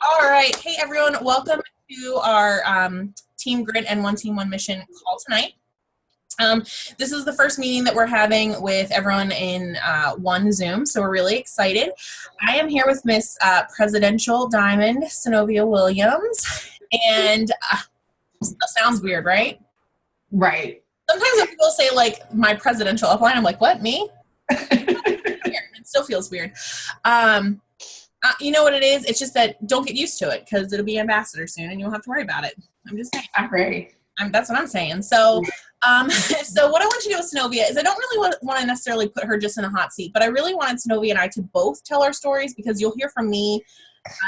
All right. Hey, everyone. Welcome to our Team Grit and One Team, One Mission call tonight. This is the first meeting that we're having with everyone in one Zoom, so we're really excited. I am here with Miss Presidential Diamond Sinovia Williams, and sounds weird, right? Right. Sometimes when people say, like, my presidential upline, I'm like, what, me? It still feels weird. You know what it is? It's just that don't get used to it because it'll be ambassador soon and you'll have to worry about it. I'm just saying. I'm ready. That's what I'm saying. So, so what I want you to do with Sinovia is I don't really want to necessarily put her just in a hot seat, but I really wanted Sinovia and I to both tell our stories because you'll hear from me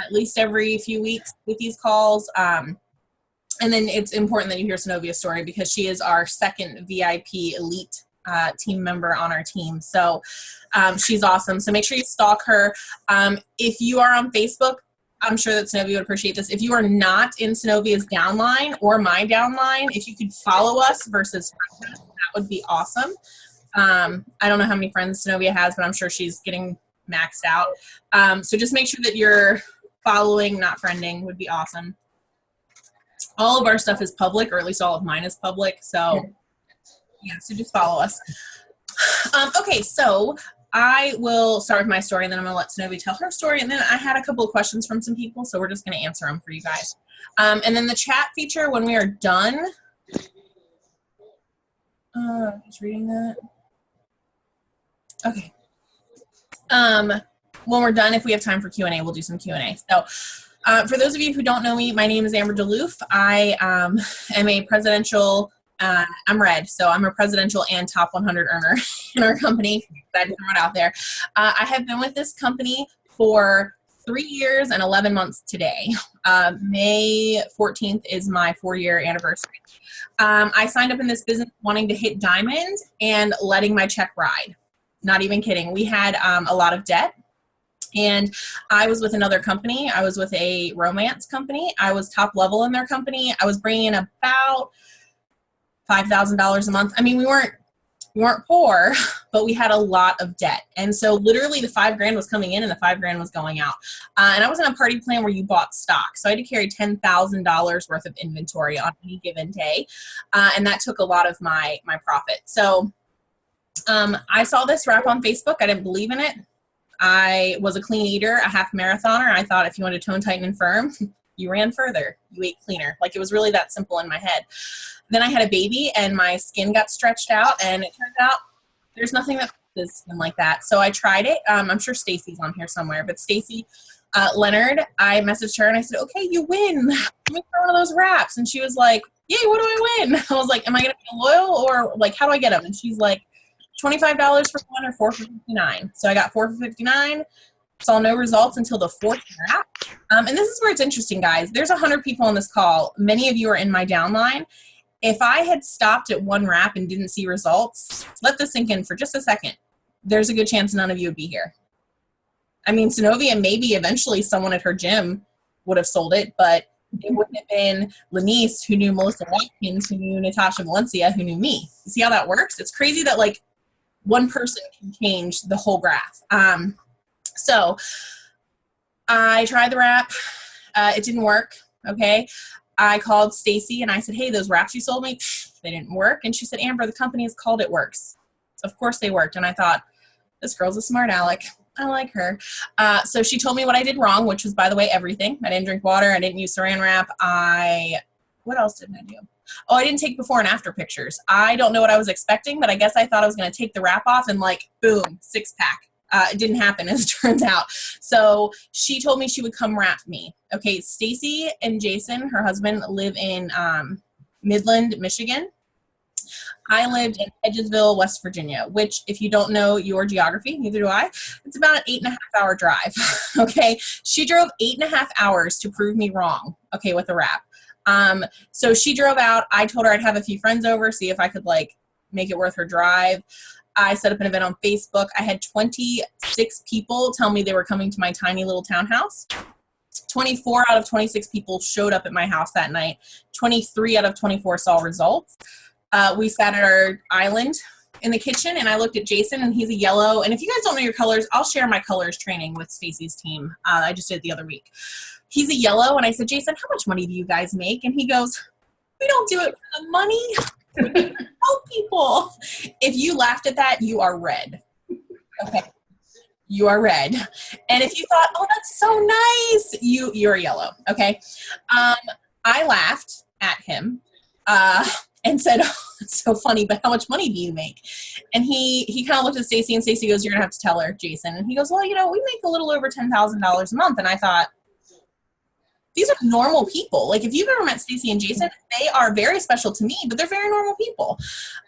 at least every few weeks with these calls. And then it's important that you hear Sinovia's story because she is our second VIP elite team member on our team. So she's awesome. So make sure you stalk her. If you are on Facebook, I'm sure that Sinovia would appreciate this. If you are not in Sinovia's downline or my downline, if you could follow us versus friend us, that would be awesome. I don't know how many friends Sinovia has, but I'm sure she's getting maxed out. So just make sure that you're following, not friending, would be awesome. All of our stuff is public, or at least all of mine is public. So yeah, so just follow us. Okay, so I will start with my story, and then I'm going to let Sinovia tell her story. And then I had a couple of questions from some people, so we're just going to answer them for you guys. And then the chat feature, when we are done, just reading that. Okay. When we're done, if we have time for Q&A, we'll do some Q&A. So for those of you who don't know me, my name is Amber DeLoof. I am a presidential I'm red, so I'm a presidential and top 100 earner in our company. I just throw it out there. I have been with this company for 3 years and 11 months today. May 14th is my 4-year anniversary. I signed up in this business wanting to hit diamond and letting my check ride. Not even kidding. We had a lot of debt. And I was with another company. I was with a romance company. I was top level in their company. I was bringing in about $5,000 a month. I mean, we weren't poor, but we had a lot of debt. And so literally the $5,000 was coming in and the $5,000 was going out. And I was in a party plan where you bought stock. So I had to carry $10,000 worth of inventory on any given day. And that took a lot of my profit. So I saw this wrap on Facebook. I didn't believe in it. I was a clean eater, a half marathoner. I thought if you wanted to tone, tighten, and firm, you ran further. You ate cleaner. Like, it was really that simple in my head. Then I had a baby and my skin got stretched out, and it turned out there's nothing that is skin like that. So I tried it. I'm sure Stacy's on here somewhere, but Stacy Leonard, I messaged her and I said, okay, you win. Let me try one of those wraps. And she was like, yay, what do I win? I was like, am I going to be loyal, or like, how do I get them? And she's like, $25 for one or 4 for $59. So I got 4 for $59. Saw no results until the 4th wrap. And this is where it's interesting, guys. There's 100 people on this call. Many of you are in my downline. If I had stopped at 1 wrap and didn't see results, let this sink in for just a second. There's a good chance none of you would be here. I mean, Sinovia, maybe eventually someone at her gym would have sold it, but it wouldn't have been Lanice who knew Melissa Watkins, who knew Natasha Valencia, who knew me. You see how that works? It's crazy that, like, one person can change the whole graph. So I tried the wrap. It didn't work. Okay. I called Stacy and I said, hey, those wraps you sold me, they didn't work. And she said, Amber, the company is called It Works. Of course they worked. And I thought, this girl's a smart aleck. I like her. So she told me what I did wrong, which was, by the way, everything. I didn't drink water. I didn't use saran wrap. What else didn't I do? Oh, I didn't take before and after pictures. I don't know what I was expecting, but I guess I thought I was going to take the wrap off and, like, boom, 6-pack. It didn't happen, as it turns out. So she told me she would come wrap me. Okay, Stacy and Jason, her husband, live in Midland, Michigan. I lived in Edgesville, West Virginia, which, if you don't know your geography, neither do I, it's about an 8.5-hour drive. Okay, she drove 8.5 hours to prove me wrong, okay, with the wrap. So she drove out. I told her I'd have a few friends over, see if I could, like, make it worth her drive. I set up an event on Facebook. I had 26 people tell me they were coming to my tiny little townhouse. 24 out of 26 people showed up at my house that night. 23 out of 24 saw results. We sat at our island in the kitchen and I looked at Jason, and he's a yellow. And if you guys don't know your colors, I'll share my colors training with Stacy's team. I just did it the other week. He's a yellow, and I said, Jason, how much money do you guys make? And he goes, we don't do it for the money. We help people. If you laughed at that, you are red. Okay. You are red. And if you thought, oh, that's so nice, you're yellow. Okay. I laughed at him and said, oh, that's so funny, but how much money do you make? And he kind of looked at Stacy, and Stacy goes, you're going to have to tell her, Jason. And he goes, well, we make a little over $10,000 a month. And I thought, these are normal people. Like, if you've ever met Stacy and Jason, they are very special to me, but they're very normal people.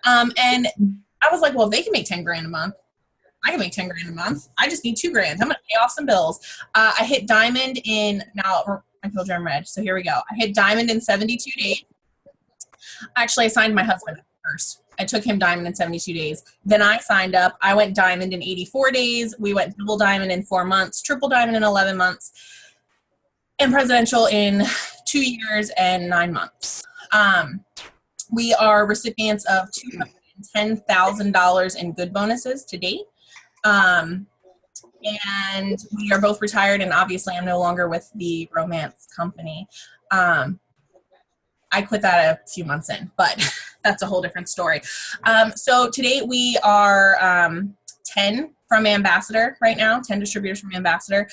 And I was like, well, if they can make 10 grand a month, I can make 10 grand a month. I just need 2 grand. I'm going to pay off some bills. I hit diamond now I told you I'm red. So here we go. I hit diamond in 72 days. Actually, I signed my husband up first. I took him diamond in 72 days. Then I signed up. I went diamond in 84 days. We went double diamond in 4 months, triple diamond in 11 months, and presidential in 2 years and 9 months. We are recipients of $210,000 in good bonuses to date. And we are both retired, and obviously I'm no longer with the romance company. I quit that a few months in, but that's a whole different story. So today we are 10 from Ambassador right now, 10 distributors from Ambassador.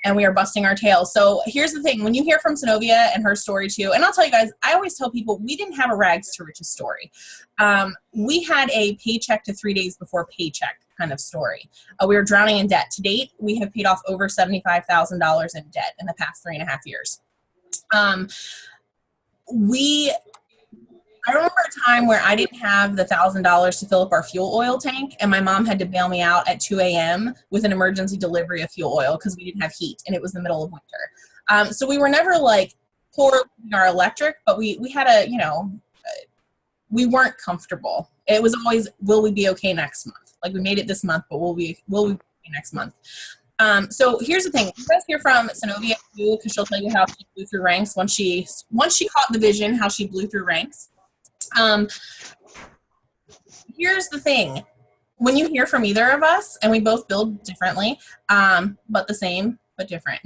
And we are busting our tails. So here's the thing. When you hear from Sinovia and her story too, and I'll tell you guys, I always tell people we didn't have a rags to riches story. We had a paycheck to 3 days before paycheck kind of story. We were drowning in debt. To date, we have paid off over $75,000 in debt in the past 3.5 years. I remember a time where I didn't have the $1,000 to fill up our fuel oil tank, and my mom had to bail me out at 2 a.m. with an emergency delivery of fuel oil because we didn't have heat, and it was the middle of winter. So we were never like poor in our electric, but we had we weren't comfortable. It was always, will we be okay next month? Like, we made it this month, but will we be okay next month? So here's the thing. You guys hear from Sonovia too, because she'll tell you how she blew through ranks once she caught the vision, how she blew through ranks. Here's the thing. When you hear from either of us, and we both build differently, but the same, but different.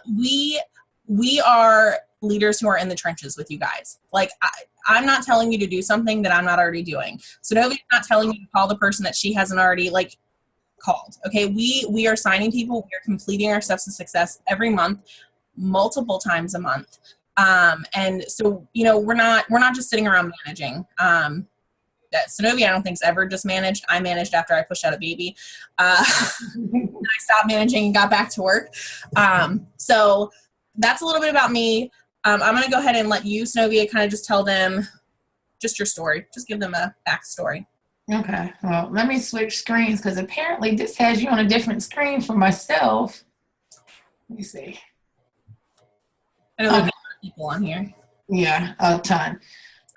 We are leaders who are in the trenches with you guys. Like, I'm not telling you to do something that I'm not already doing. So Novia's not telling you to call the person that she hasn't already called. Okay. We are signing people. We are completing our steps to success every month, multiple times a month. And so, we're not just sitting around managing. That Sonovia, I don't think, is ever just managed. I managed after I pushed out a baby. I stopped managing and got back to work. So that's a little bit about me. I'm going to go ahead and let you, Sonovia, kind of just tell them just your story. Just give them a backstory. Okay. Well, let me switch screens because apparently this has you on a different screen for myself. Let me see. I know there's a lot of people on here. Yeah, a ton.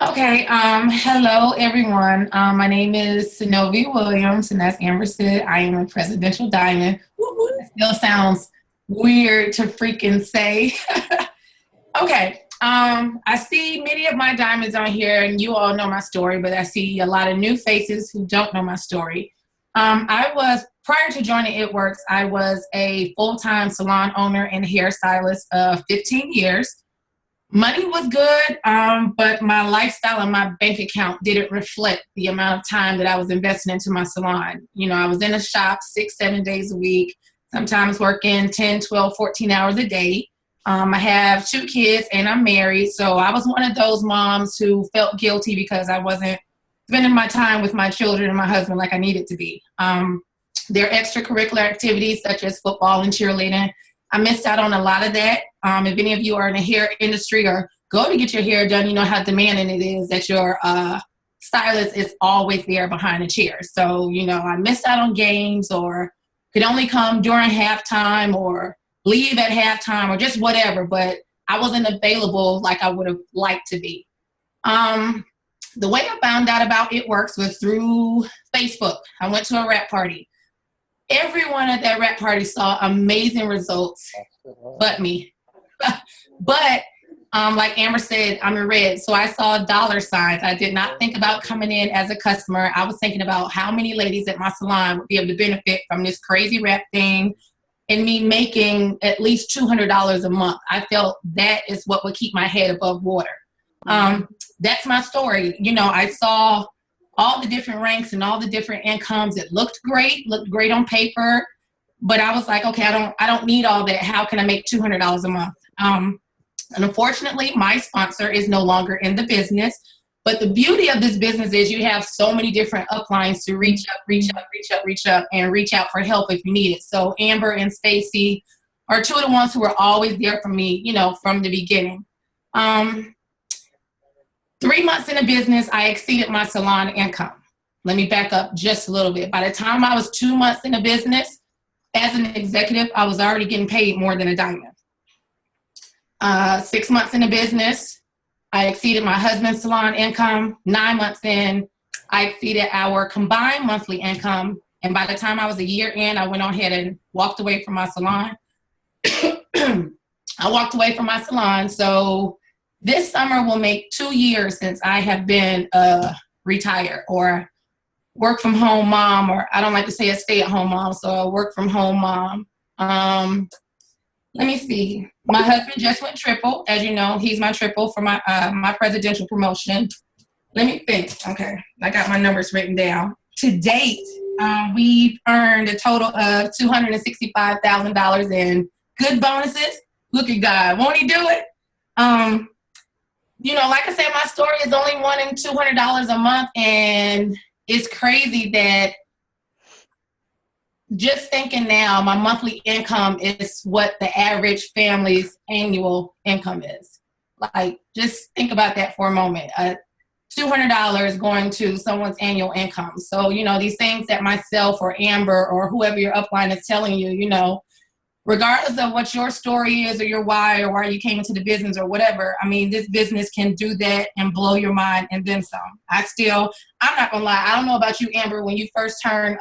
Okay. Hello, everyone. My name is Sinovia Williams, and as Amber said, I am a presidential diamond. It still sounds weird to freaking say. Okay. I see many of my diamonds on here, and you all know my story, but I see a lot of new faces who don't know my story. Prior to joining It Works, I was a full-time salon owner and hairstylist of 15 years. Money was good, but my lifestyle and my bank account didn't reflect the amount of time that I was investing into my salon. I was in a shop 6-7 days a week, sometimes working 10, 12, 14 hours a day. I have 2 kids and I'm married. So I was one of those moms who felt guilty because I wasn't spending my time with my children and my husband like I needed to be. There are extracurricular activities such as football and cheerleading. I missed out on a lot of that. If any of you are in the hair industry or go to get your hair done, you know how demanding it is that your stylist is always there behind the chair. So, I missed out on games or could only come during halftime or leave at halftime or just whatever, but I wasn't available like I would have liked to be. The way I found out about It Works was through Facebook. I went to a rap party. Everyone at that rap party saw amazing results, but me. But Like Amber said, I'm in red. So I saw dollar signs. I did not think about coming in as a customer. I was thinking about how many ladies at my salon would be able to benefit from this crazy wrap thing and me making at least $200 a month. I felt that is what would keep my head above water. That's my story. You know, I saw all the different ranks and all the different incomes. It looked great on paper, but I was like, okay, I don't need all that. How can I make $200 a month? And unfortunately, my sponsor is no longer in the business. But the beauty of this business is you have so many different uplines to reach up, and reach out for help if you need it. So Amber and Stacy are two of the ones who are always there for me, you know, from the beginning. 3 months in the business, I exceeded my salon income. Let me back up just a little bit. By the time I was 2 months in the business, as an executive, I was already getting paid more than a diamond. 6 months in the business, I exceeded my husband's salon income. 9 months in, I exceeded our combined monthly income. And by the time I was a year in, I went on ahead and walked away from my salon. I walked away from my salon. So this summer will make 2 years since I have been retired or work from home mom, or I don't like to say a stay at home mom, so a work from home mom. Let me see. My husband just went triple. As you know, he's my triple for my my presidential promotion. Let me think. Okay, I got my numbers written down. To date, we've earned a total of $265,000 in good bonuses. Look at God. Won't he do it? You know, like I said, my story is only one in $200 a month, and it's crazy that just thinking now, my monthly income is what the average family's annual income is. Like, just think about that for a moment. $200 going to someone's annual income. So, you know, these things that myself or Amber or whoever your upline is telling you, you know, regardless of what your story is or your why or why you came into the business or whatever, I mean, this business can do that and blow your mind and then some. I'm not gonna lie, I don't know about you, Amber, when you first turned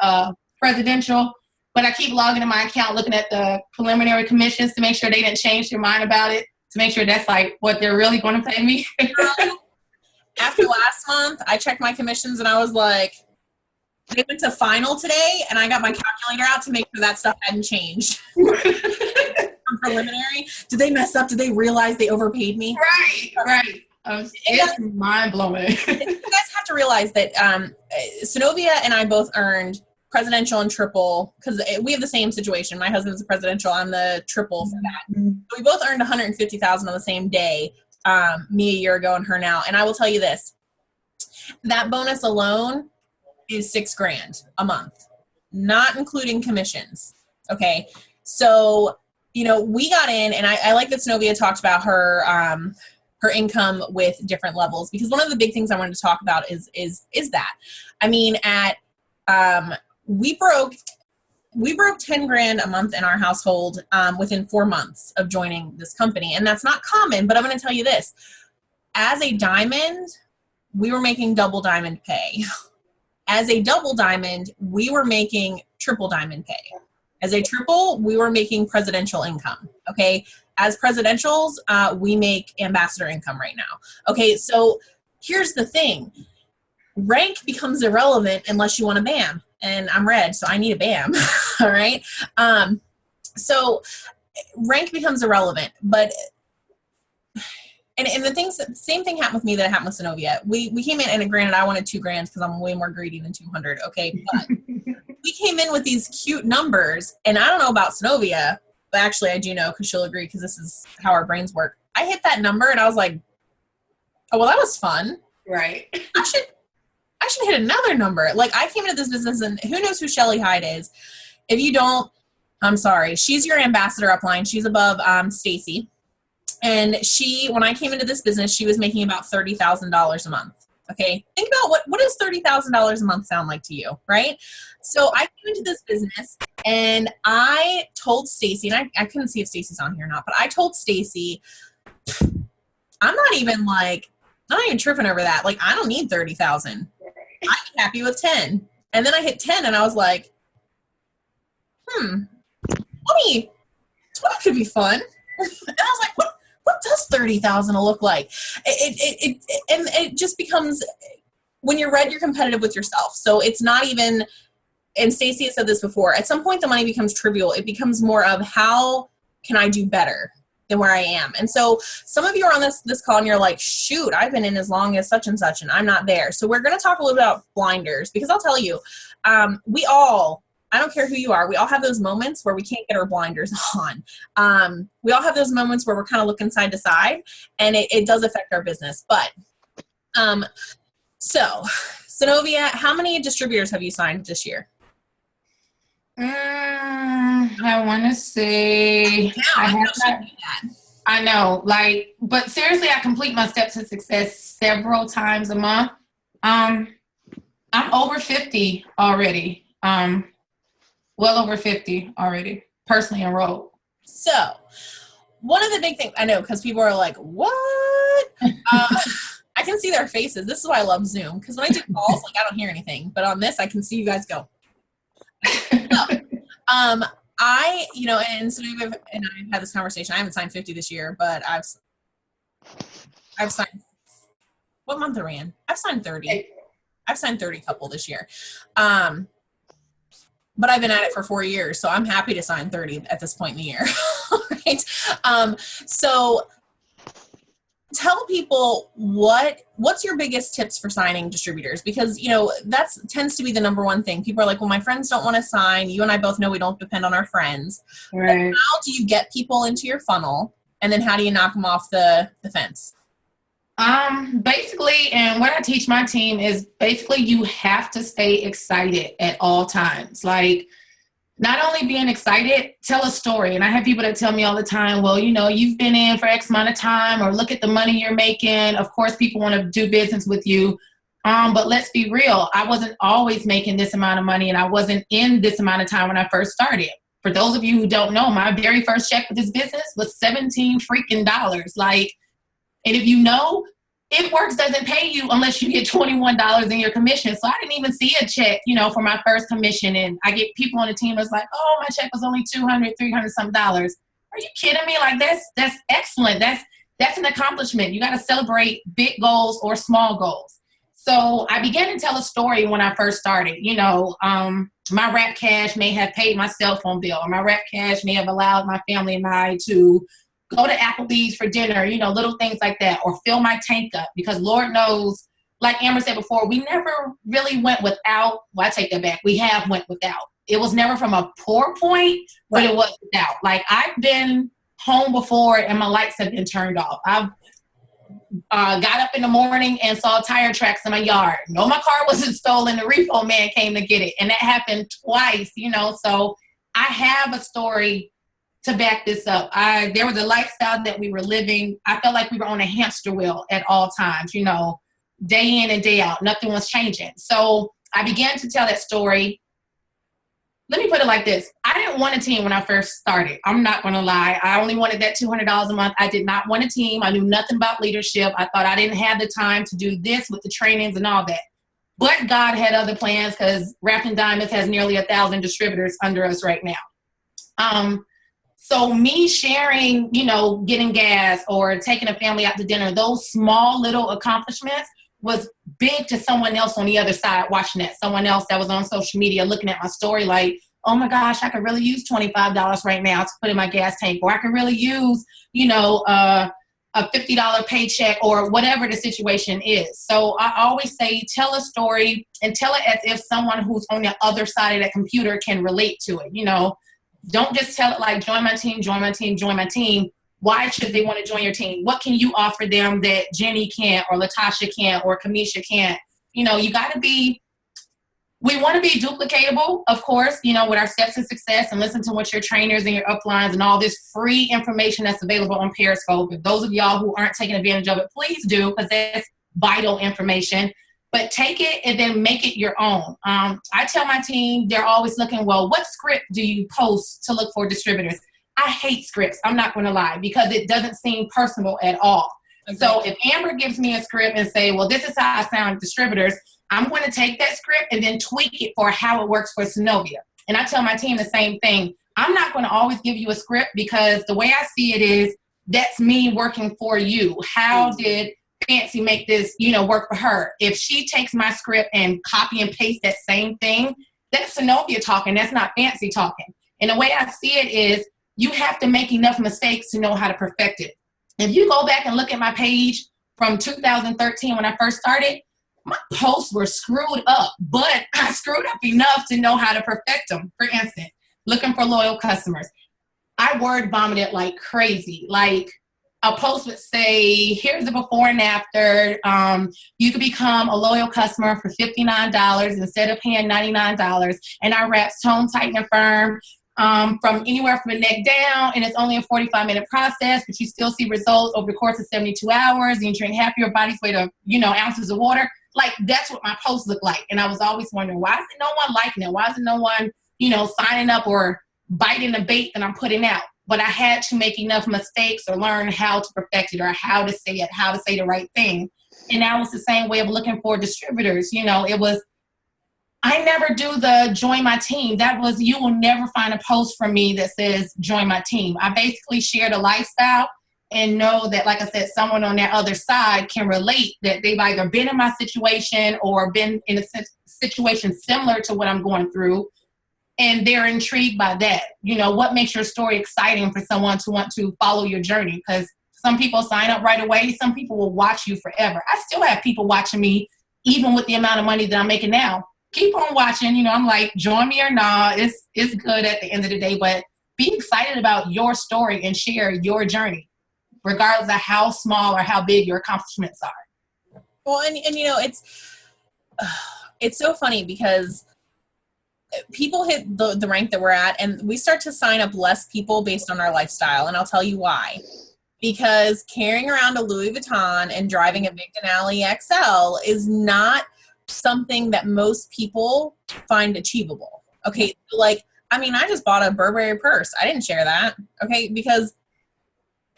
presidential, but I keep logging in my account, looking at the preliminary commissions to make sure they didn't change their mind about it, to make sure that's like what they're really going to pay me. After last month, I checked my commissions and I was like, they went to final today, and I got my calculator out to make sure that stuff hadn't changed. From preliminary, did they mess up? Did they realize they overpaid me? Right. It's mind-blowing. You guys have to realize that Sinovia and I both earned presidential and triple, because we have the same situation. My husband's the presidential, I'm the triple for that. So we both earned $150,000 on the same day, me a year ago and her now. And I will tell you this, that bonus alone is $6,000 a month, not including commissions. Okay. So, you know, we got in, and I like that Sonovia talked about her, her income with different levels, because one of the big things I wanted to talk about is that, I mean, we broke $10,000 a month in our household within 4 months of joining this company. And that's not common, but I'm going to tell you this. As a diamond, we were making double diamond pay. As a double diamond, we were making triple diamond pay. As a triple, we were making presidential income. Okay. As presidentials, we make ambassador income right now. Okay. So here's the thing. Rank becomes irrelevant unless you want a BAM. And I'm red, so I need a BAM. All right. So rank becomes irrelevant, but and the things, same thing happened with me that happened with Sinovia. We came in, and granted, I wanted $2,000 because I'm way more greedy than 200. Okay, but we came in with these cute numbers, and I don't know about Sinovia, but actually I do know, because she'll agree, because this is how our brains work. I hit that number, and I was like, oh well, that was fun. Right. I should hit another number. Like, I came into this business, and who knows who Shelly Hyde is? If you don't, I'm sorry. She's your ambassador upline. She's above Stacy. And when I came into this business, she was making about $30,000 a month. Okay. Think about what does $30,000 a month sound like to you, right? So I came into this business, and I told Stacy, and I couldn't see if Stacy's on here or not, but I told Stacy, I'm not even tripping over that. Like, I don't need 30,000. I'm happy with 10. And then I hit 10, and I was like, 20 could be fun. And I was like, what does 30,000 to look like? And it just becomes, when you're red, you're competitive with yourself. So it's not even, and Stacey has said this before, at some point the money becomes trivial. It becomes more of, how can I do better than where I am? And so some of you are on this call and you're like, shoot, I've been in as long as such and such and I'm not there. So we're going to talk a little bit about blinders, because I'll tell you, we all, I don't care who you are, we all have those moments where we can't get our blinders on. We all have those moments where we're kind of looking side to side, and it does affect our business. But so Sinovia, how many distributors have you signed this year? I want to say I know, like, but seriously, I complete my steps to success several times a month. I'm over 50 already. Well over 50 already, personally enrolled. So one of the big things, I know, because people are like, what? I can see their faces. This is why I love Zoom, because when I do calls, like, I don't hear anything. But on this, I can see you guys go. So, and Sinovia and I have had this conversation. I haven't signed 50 this year, but I've signed, what month are we in? I've signed 30. I've signed 30 couple this year. But I've been at it for 4 years, so I'm happy to sign 30 at this point in the year. Right? So tell people what's your biggest tips for signing distributors, because that tends to be the number one thing. People are like, well, my friends don't want to sign. You and I both know we don't depend on our friends. Right. How do you get people into your funnel, and then how do you knock them off the fence? Basically, and what I teach my team is basically you have to stay excited at all times. Like, not only being excited, tell a story. And I have people that tell me all the time, well, you've been in for X amount of time, or look at the money you're making. Of course, people want to do business with you. But let's be real. I wasn't always making this amount of money, and I wasn't in this amount of time when I first started. For those of you who don't know, my very first check with this business was $17 freaking. Like, and if you know, It Works doesn't pay you unless you get $21 in your commission. So I didn't even see a check, for my first commission. And I get people on the team that's like, oh, my check was only $200, $300 some dollars. Are you kidding me? Like, that's excellent. That's an accomplishment. You got to celebrate big goals or small goals. So I began to tell a story when I first started. My Rap Cash may have paid my cell phone bill, or my Rap Cash may have allowed my family and I to go to Applebee's for dinner, little things like that, or fill my tank up, because Lord knows, like Amber said before, we never really went without. Well, I take that back. We have went without. It was never from a poor point, but it was without. Like, I've been home before and my lights have been turned off. I've got up in the morning and saw tire tracks in my yard. No, my car wasn't stolen. The repo man came to get it. And that happened twice, So I have a story to back this up. There was a lifestyle that we were living. I felt like we were on a hamster wheel at all times, day in and day out. Nothing was changing. So I began to tell that story. Let me put it like this. I didn't want a team when I first started. I'm not going to lie. I only wanted that $200 a month. I did not want a team. I knew nothing about leadership. I thought I didn't have the time to do this with the trainings and all that. But God had other plans, because Wrapped Diamonds has nearly 1,000 distributors under us right now. So me sharing, getting gas or taking a family out to dinner, those small little accomplishments was big to someone else on the other side watching that. Someone else that was on social media looking at my story like, oh my gosh, I could really use $25 right now to put in my gas tank. Or I could really use, a $50 paycheck, or whatever the situation is. So I always say, tell a story, and tell it as if someone who's on the other side of that computer can relate to it. Don't just tell it like, join my team, join my team, join my team. Why should they want to join your team? What can you offer them that Jenny can't, or Latasha can't, or Kamisha can't? You got to be, we want to be duplicatable, of course, with our steps to success, and listen to what your trainers and your uplines and all this free information that's available on Periscope. And those of y'all who aren't taking advantage of it, please do, because that's vital information. But take it and then make it your own. I tell my team, they're always looking, well, what script do you post to look for distributors? I hate scripts, I'm not going to lie, because it doesn't seem personal at all. Okay. So if Amber gives me a script and say, well, this is how I sound distributors, I'm going to take that script and then tweak it for how it works for Sinovia. And I tell my team the same thing. I'm not going to always give you a script, because the way I see it is, that's me working for you. How did Fancy make this, work for her? If she takes my script and copy and paste that same thing, that's Sonovia talking. That's not Fancy talking. And the way I see it is you have to make enough mistakes to know how to perfect it. If you go back and look at my page from 2013 when I first started, my posts were screwed up, but I screwed up enough to know how to perfect them. For instance, looking for loyal customers. I word vomited like crazy. Like a post would say, here's the before and after. You can become a loyal customer for $59 instead of paying $99. And our wraps tone, tight, and firm from anywhere from the neck down. And it's only a 45-minute process, but you still see results over the course of 72 hours. And you drink half your body's weight of, ounces of water. Like, that's what my posts look like. And I was always wondering, why is no one liking it? Why is no one, signing up or biting the bait that I'm putting out? But I had to make enough mistakes or learn how to perfect it or how to say it, how to say the right thing. And that was the same way of looking for distributors. It was, I never do the join my team. That was, you will never find a post from me that says join my team. I basically share the lifestyle and know that, like I said, someone on that other side can relate, that they've either been in my situation or been in a situation similar to what I'm going through. And they're intrigued by that. What makes your story exciting for someone to want to follow your journey? Because some people sign up right away. Some people will watch you forever. I still have people watching me, even with the amount of money that I'm making now. Keep on watching. I'm like, join me or not. It's good at the end of the day. But be excited about your story and share your journey, regardless of how small or how big your accomplishments are. Well, and it's so funny because people hit the rank that we're at and we start to sign up less people based on our lifestyle. And I'll tell you why. Because carrying around a Louis Vuitton and driving a big Denali XL is not something that most people find achievable. Okay. Like, I just bought a Burberry purse. I didn't share that. Okay. Because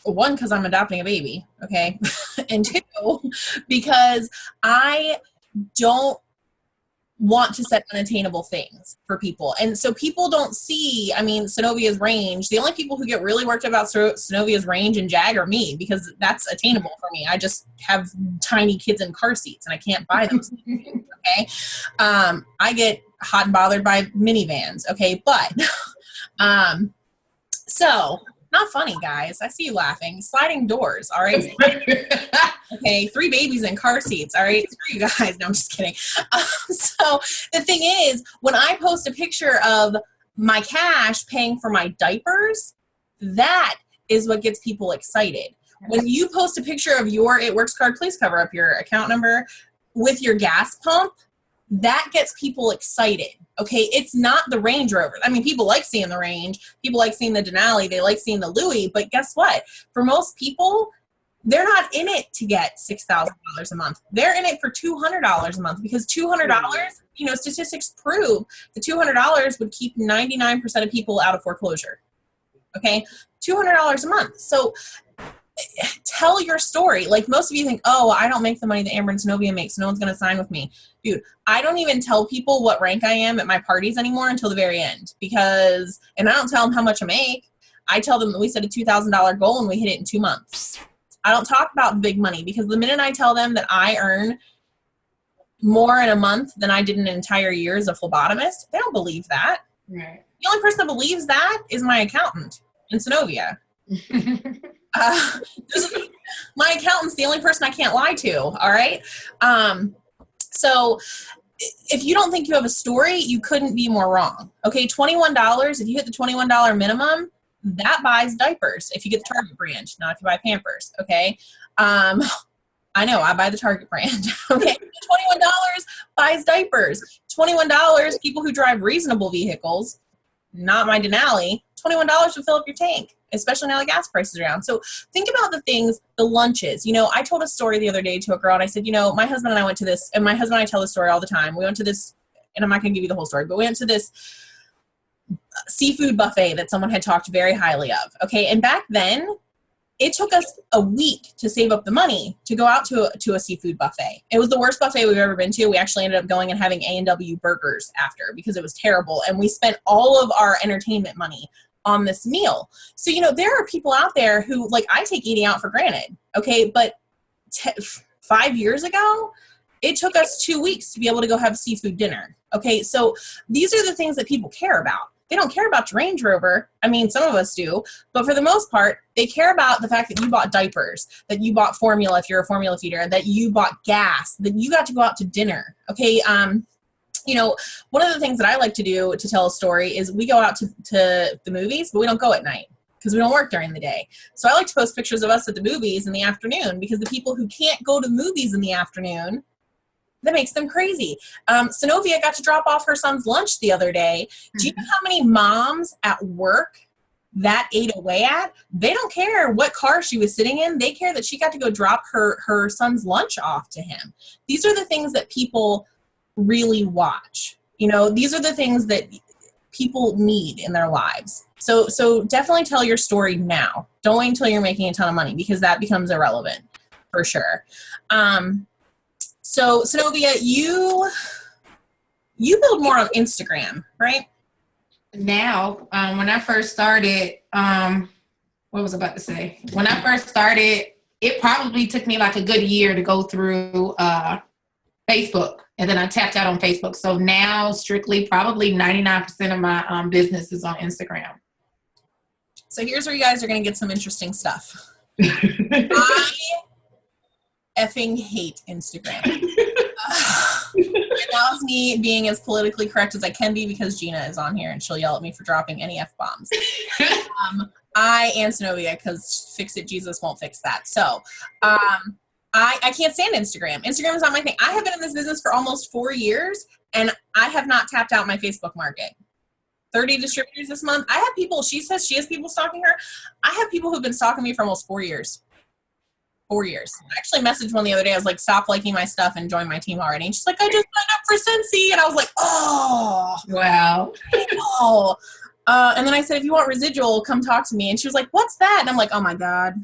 one, because I'm adopting a baby. Okay. And two, because I don't want to set unattainable things for people. And so people don't see, Sinovia's range. The only people who get really worked about Sinovia's range and Jag are me, because that's attainable for me. I just have tiny kids in car seats and I can't buy those things, okay? I get hot and bothered by minivans, okay? But, so not funny, guys. I see you laughing. Sliding doors, all right? Okay, 3 babies in car seats, all right? Screw you guys. No, I'm just kidding. So the thing is, when I post a picture of my cash paying for my diapers, that is what gets people excited. When you post a picture of your It Works card, please cover up your account number, with your gas pump, that gets people excited. Okay, it's not the Range Rover. People like seeing the Range. People like seeing the Denali. They like seeing the Louis. But guess what? For most people, they're not in it to get $6,000 a month. They're in it for $200 a month, because $200, statistics prove that $200 would keep 99% of people out of foreclosure. Okay, $200 a month. So tell your story. Like, most of you think, oh, I don't make the money that Amber and Sinovia make, so no one's going to sign with me. Dude, I don't even tell people what rank I am at my parties anymore until the very end, and I don't tell them how much I make. I tell them that we set a $2,000 goal and we hit it in 2 months. I don't talk about big money, because the minute I tell them that I earn more in a month than I did in an entire year as a phlebotomist, they don't believe that. Right. The only person that believes that is my accountant in Sinovia. My accountant's the only person I can't lie to. All right. So if you don't think you have a story, you couldn't be more wrong. Okay. $21. If you hit the $21 minimum, that buys diapers. If you get the Target brand, not if you buy Pampers. Okay. I know I buy the Target brand. Okay. $21 buys diapers. $21, people who drive reasonable vehicles, not my Denali, $21 to fill up your tank, especially now the gas prices are down. So think about the things, the lunches. I told a story the other day to a girl, and I said, my husband and I went to this, and my husband and I tell this story all the time. We went to this, and I'm not going to give you the whole story, but we went to this seafood buffet that someone had talked very highly of. Okay. And back then, it took us a week to save up the money to go out to a seafood buffet. It was the worst buffet we've ever been to. We actually ended up going and having A&W burgers after, because it was terrible. And we spent all of our entertainment money on this meal. So, there are people out there who, like, I take eating out for granted. Okay. But 5 years ago, it took us 2 weeks to be able to go have seafood dinner. Okay. So these are the things that people care about. They don't care about your Range Rover. I mean, some of us do, but for the most part, they care about the fact that you bought diapers, that you bought formula if you're a formula feeder, that you bought gas, that you got to go out to dinner. Okay. One of the things that I like to do to tell a story is we go out to the movies, but we don't go at night because we don't work during the day. So I like to post pictures of us at the movies in the afternoon, because the people who can't go to movies in the afternoon, that makes them crazy. Sonovia got to drop off her son's lunch the other day. Do you know how many moms at work that ate away at? They don't care what car she was sitting in. They care that she got to go drop her son's lunch off to him. These are the things that people really watch. These are the things that people need in their lives. So definitely tell your story now. Don't wait until you're making a ton of money, because that becomes irrelevant for sure. So Sinovia, you build more on Instagram, right? Now, when I first started, what was I about to say? When I first started, it probably took me like a good year to go through Facebook, and then I tapped out on Facebook. So now, strictly, probably 99% of my business is on Instagram. So here's where you guys are going to get some interesting stuff. I effing hate Instagram. It allows me being as politically correct as I can be, because Gina is on here and she'll yell at me for dropping any F-bombs. I and Sinovia, because fix it, Jesus won't fix that. So I can't stand Instagram. Instagram is not my thing. I have been in this business for almost 4 years, and I have not tapped out my Facebook market. 30 distributors this month. I have people, she says she has people stalking her. I have people who've been stalking me for almost 4 years. 4 years. I actually messaged one the other day. I was like, stop liking my stuff and join my team already. And she's like, I just signed up for Scentsy. And I was like, oh. Wow. Oh. And then I said, if you want residual, come talk to me. And she was like, what's that? And I'm like, oh my God.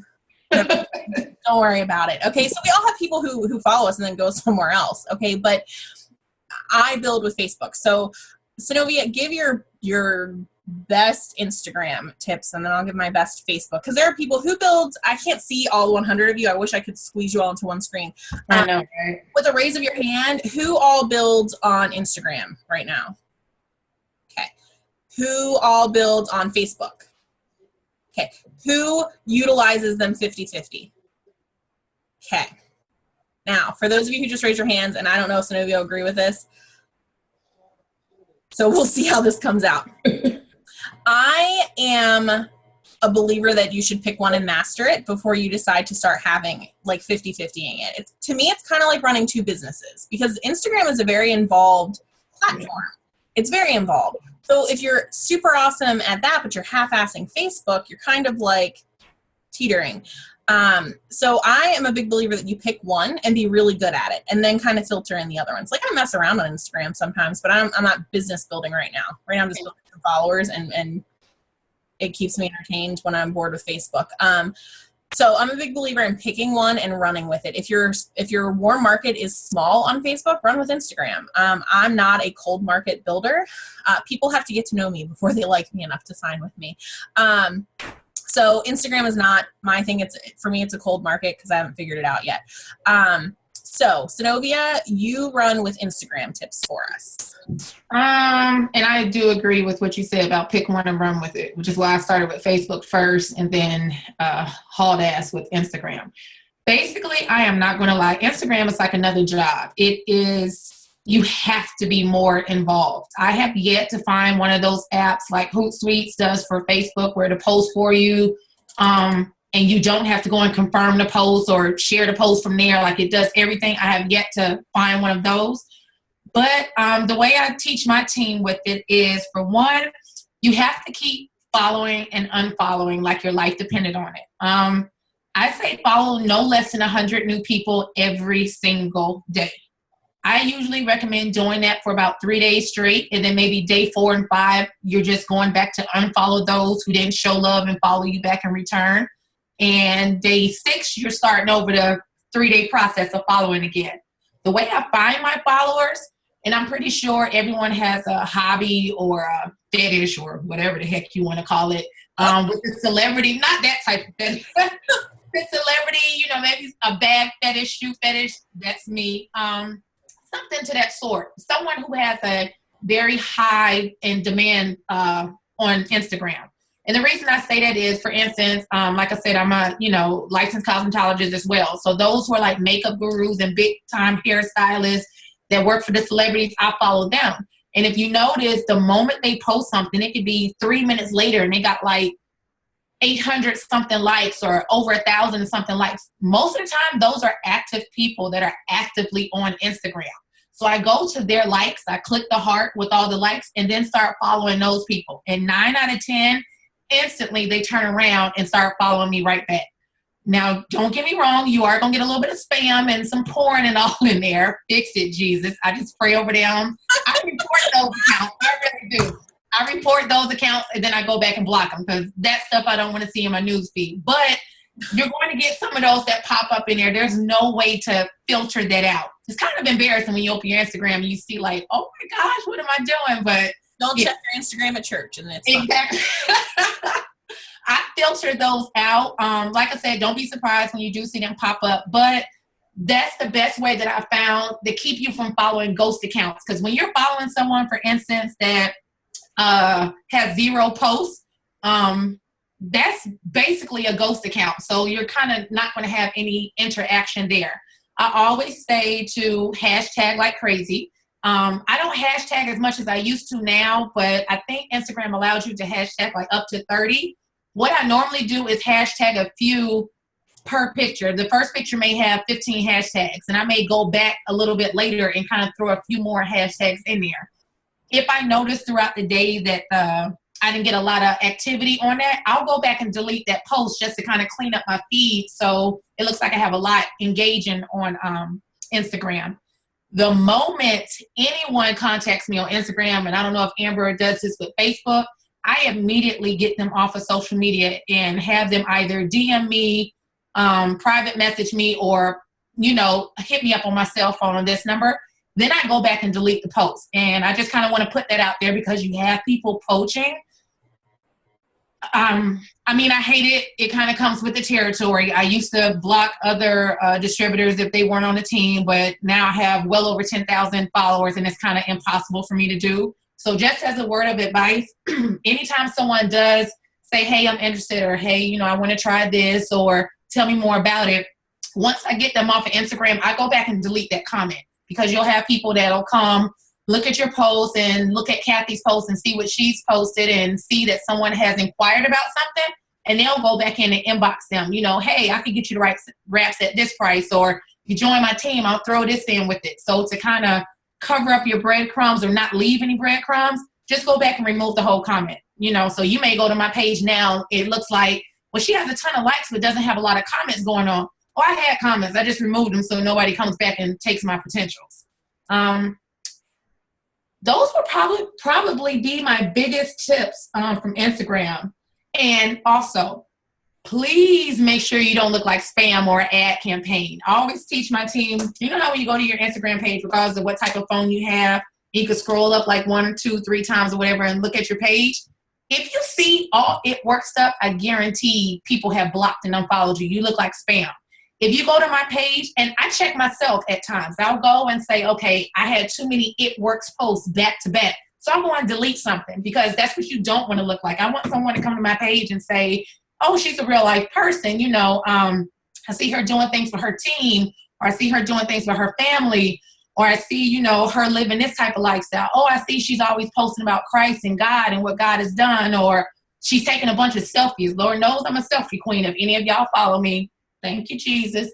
Don't worry about it. Okay. So we all have people who follow us and then go somewhere else. Okay. But I build with Facebook. So Sinovia, give your best Instagram tips, and then I'll give my best Facebook, because there are people who build. I can't see all 100 of you. I wish I could squeeze you all into one screen. I know, right? With a raise of your hand, who all builds on Instagram right now? Okay. Who all builds on Facebook? Okay. Who utilizes them 50-50? Okay. Now, for those of you who just raised your hands, and I don't know if Sonovia will agree with this, so we'll see how this comes out. I am a believer that you should pick one and master it before you decide to start having like 50-50ing it. To me, it's kind of like running two businesses, because Instagram is a very involved platform. It's very involved. So if you're super awesome at that, but you're half-assing Facebook, you're kind of like teetering. So I am a big believer that you pick one and be really good at it, and then kind of filter in the other ones. Like, I mess around on Instagram sometimes, but I'm not business building right now. Right now I'm just building some followers, and it keeps me entertained when I'm bored with Facebook. So I'm a big believer in picking one and running with it. If your warm market is small on Facebook, run with Instagram. I'm not a cold market builder. People have to get to know me before they like me enough to sign with me. So Instagram is not my thing. For me, it's a cold market because I haven't figured it out yet. So Sinovia, you run with Instagram tips for us. And I do agree with what you said about pick one and run with it, which is why I started with Facebook first and then hauled ass with Instagram. Basically, I am not going to lie. Instagram is like another job. It is, you have to be more involved. I have yet to find one of those apps like Hootsuite does for Facebook, where to post for you, and you don't have to go and confirm the post or share the post from there. Like, it does everything. I have yet to find one of those. But the way I teach my team with it is, for one, you have to keep following and unfollowing like your life depended on it. I say follow no less than 100 new people every single day. I usually recommend doing that for about 3 days straight, and then maybe day 4 and 5, you're just going back to unfollow those who didn't show love and follow you back in return. And day 6, you're starting over the 3-day process of following again. The way I find my followers, And I'm pretty sure everyone has a hobby or a fetish or whatever the heck you want to call it with the celebrity, not that type of fetish. The celebrity, maybe a bag fetish, shoe fetish, that's me. Something to that sort. Someone who has a very high in demand on Instagram. And the reason I say that is, for instance, like I said, I'm a, licensed cosmetologist as well. So those who are like makeup gurus and big time hairstylists that work for the celebrities, I follow them. And if you notice, the moment they post something, it could be 3 minutes later and they got like 800 something likes or over 1,000 something likes. Most of the time, those are active people that are actively on Instagram. So I go to their likes, I click the heart with all the likes, and then start following those people. And 9 out of 10, instantly they turn around and start following me right back. Now, don't get me wrong, you are going to get a little bit of spam and some porn and all in there. Fix it, Jesus. I just pray over them. I report those accounts. I really do. I report those accounts and then I go back and block them because that stuff I don't want to see in my news feed. But you're going to get some of those that pop up in there. There's no way to filter that out. It's kind of embarrassing when you open your Instagram and you see like, oh my gosh, what am I doing? But don't check your Instagram at church and it's exactly. I filter those out. Like I said, don't be surprised when you do see them pop up. But that's the best way that I found to keep you from following ghost accounts. Because when you're following someone, for instance, that has 0 posts, that's basically a ghost account. So you're kind of not going to have any interaction there. I always say to hashtag like crazy. I don't hashtag as much as I used to now, but I think Instagram allows you to hashtag like up to 30. What I normally do is hashtag a few per picture. The first picture may have 15 hashtags, and I may go back a little bit later and kind of throw a few more hashtags in there. If I notice throughout the day that I didn't get a lot of activity on that, I'll go back and delete that post just to kind of clean up my feed so it looks like I have a lot engaging on Instagram. The moment anyone contacts me on Instagram, and I don't know if Amber does this with Facebook, I immediately get them off of social media and have them either DM me, private message me, or, hit me up on my cell phone on this number. Then I go back and delete the post. And I just kind of want to put that out there because you have people poaching. I hate it. It kind of comes with the territory. I used to block other distributors if they weren't on the team, but now I have well over 10,000 followers and it's kind of impossible for me to do. So just as a word of advice, anytime someone does say, hey, I'm interested, or hey, I want to try this, or tell me more about it, once I get them off of Instagram, I go back and delete that comment because you'll have people that'll come look at your post and look at Kathy's post and see what she's posted and see that someone has inquired about something, and they'll go back in and inbox them, hey, I can get you the right wraps at this price, or if you join my team, I'll throw this in with it. So to kind of cover up your breadcrumbs or not leave any breadcrumbs, just go back and remove the whole comment. So you may go to my page now, it looks like, well, she has a ton of likes but doesn't have a lot of comments going on. Oh, I had comments, I just removed them so nobody comes back and takes my potentials. Those would probably be my biggest tips from Instagram. And also, please make sure you don't look like spam or ad campaign. I always teach my team, how when you go to your Instagram page, regardless of what type of phone you have, you can scroll up like 1 or 2, 3 times or whatever and look at your page. If you see all it work stuff, I guarantee people have blocked and unfollowed you. You look like spam. If you go to my page, and I check myself at times, I'll go and say, okay, I had too many It Works posts back to back. So I'm going to delete something because that's what you don't want to look like. I want someone to come to my page and say, oh, she's a real life person. I see her doing things for her team, or I see her doing things for her family, or I see, her living this type of lifestyle. Oh, I see she's always posting about Christ and God and what God has done, or she's taking a bunch of selfies. Lord knows I'm a selfie queen. If any of y'all follow me, thank you, Jesus.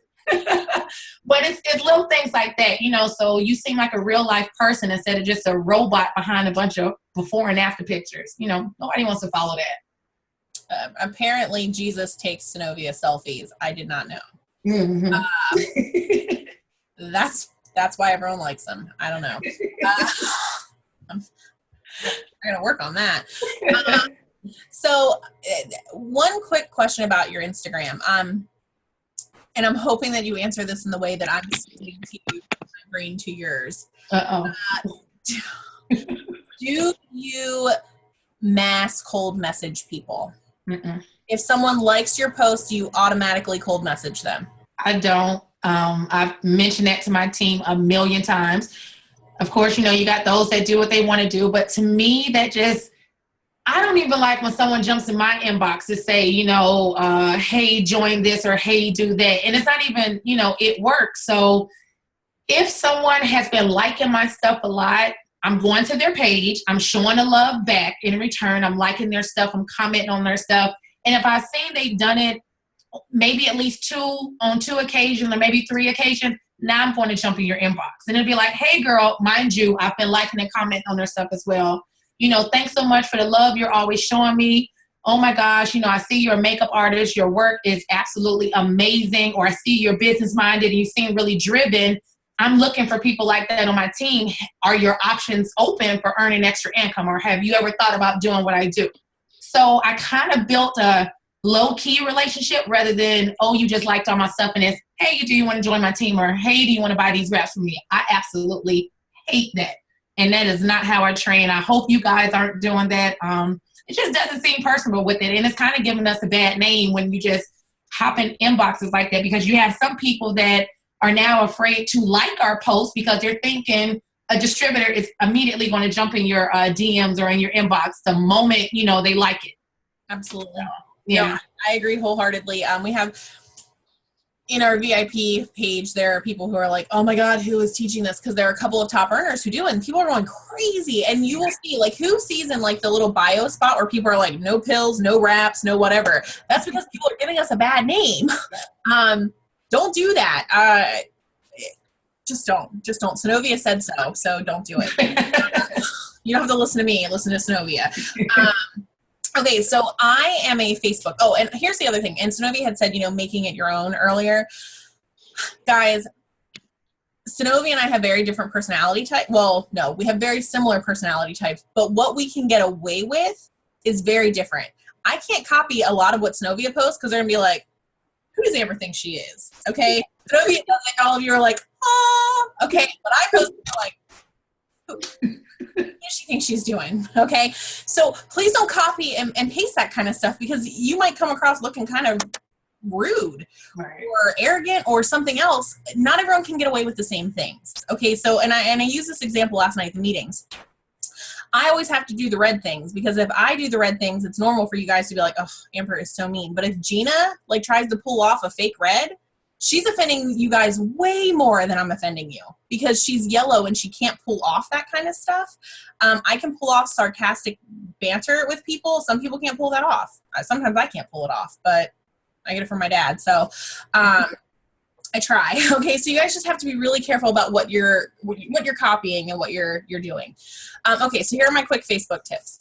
But it's little things like that, so you seem like a real life person instead of just a robot behind a bunch of before and after pictures. Nobody wants to follow that. Apparently, Jesus takes Sinovia selfies. I did not know. Mm-hmm. That's why everyone likes him. I don't know. I'm going to work on that. So one quick question about your Instagram. And I'm hoping that you answer this in the way that I'm speaking to you. I'm brain to yours. Uh-oh. Do you mass cold message people? Mm-mm. If someone likes your post, you automatically cold message them. I don't. I've mentioned that to my team a million times. Of course, you got those that do what they want to do, but to me, I don't even like when someone jumps in my inbox to say, hey, join this or hey, do that. And it's not even, it works. So if someone has been liking my stuff a lot, I'm going to their page. I'm showing the love back in return. I'm liking their stuff. I'm commenting on their stuff. And if I've seen they've done it maybe at least on two occasions or maybe 3 occasions, now I'm going to jump in your inbox. And it'll be like, hey, girl, mind you, I've been liking and commenting on their stuff as well. Thanks so much for the love you're always showing me. Oh my gosh, I see you're a makeup artist. Your work is absolutely amazing. Or I see you're business minded and you seem really driven. I'm looking for people like that on my team. Are your options open for earning extra income? Or have you ever thought about doing what I do? So I kind of built a low-key relationship rather than, oh, you just liked all my stuff and it's, hey, do you want to join my team? Or hey, do you want to buy these wraps from me? I absolutely hate that. And that is not how I train. I hope you guys aren't doing that. It just doesn't seem personal with it. And it's kind of giving us a bad name when you just hop in inboxes like that, because you have some people that are now afraid to like our posts because they're thinking a distributor is immediately going to jump in your DMs or in your inbox the moment, they like it. Absolutely. So, yeah. No, I agree wholeheartedly. We have in our VIP page, there are people who are like, oh my God, who is teaching this? Because there are a couple of top earners who do it, and people are going crazy. And you will see, like, who sees in like the little bio spot where people are like, no pills, no wraps, no whatever. That's because people are giving us a bad name. Don't do that. Just don't. Sinovia said so don't do it. You don't have to listen to me. Listen to Sinovia. Okay, so I am a Facebook. Oh, and here's the other thing. And Sinovia had said, making it your own earlier. Guys, Sinovia and I have very different personality types. Well, no, we have very similar personality types, but what we can get away with is very different. I can't copy a lot of what Sinovia posts because they're going to be like, who does Amber think she is? Okay? Sinovia does it. All of you are like, oh, okay. But I post like, what does she think she's doing? Okay? So please don't copy and paste that kind of stuff, because you might come across looking kind of rude, right, or arrogant or something else. Not everyone can get away with the same things. Okay? So, and I used this example last night at the meetings. I always have to do the red things, because if I do the red things, it's normal for you guys to be like, oh, Amber is so mean. But if Gina tries to pull off a fake red, she's offending you guys way more than I'm offending you, because she's yellow and she can't pull off that kind of stuff. I can pull off sarcastic banter with people. Some people can't pull that off. Sometimes I can't pull it off, but I get it from my dad. So I try. Okay, so you guys just have to be really careful about what you're copying and what you're doing. Okay, so here are my quick Facebook tips.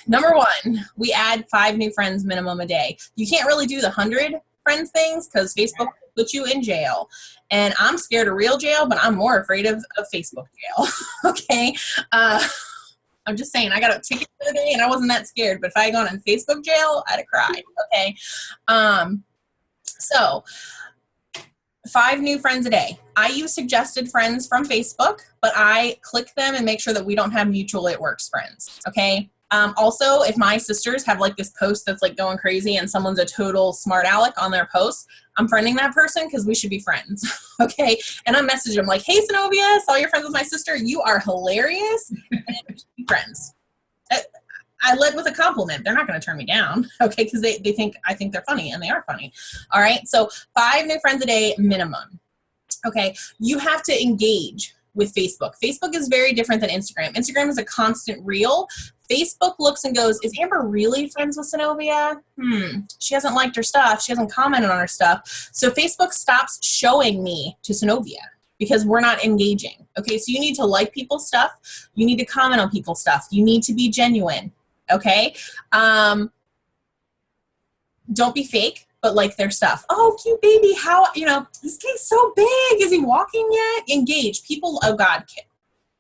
Number 1, we add 5 new friends minimum a day. You can't really do the 100 friends things because Facebook puts you in jail. And I'm scared of real jail, but I'm more afraid of Facebook jail. Okay? I'm just saying, I got a ticket the other day and I wasn't that scared, but if I had gone in Facebook jail, I'd have cried. Okay? So 5 new friends a day. I use suggested friends from Facebook, but I click them and make sure that we don't have mutual it works friends. Okay. Also, if my sisters have this post that's going crazy and someone's a total smart aleck on their post, I'm friending that person because we should be friends. Okay. And I message them like, hey, Sinovia, saw your friends with my sister. You are hilarious. And we should be friends. I led with a compliment. They're not going to turn me down, okay, because they think I think they're funny, and they are funny. All right, so 5 new friends a day minimum. Okay, you have to engage with Facebook. Facebook is very different than Instagram. Instagram is a constant reel. Facebook looks and goes, is Amber really friends with Sinovia? She hasn't liked her stuff. She hasn't commented on her stuff. So Facebook stops showing me to Sinovia, because we're not engaging. Okay, so you need to like people's stuff. You need to comment on people's stuff. You need to be genuine. Okay? Don't be fake, but like their stuff. Oh, cute baby. How, this kid's so big. Is he walking yet? Engage. People, oh God,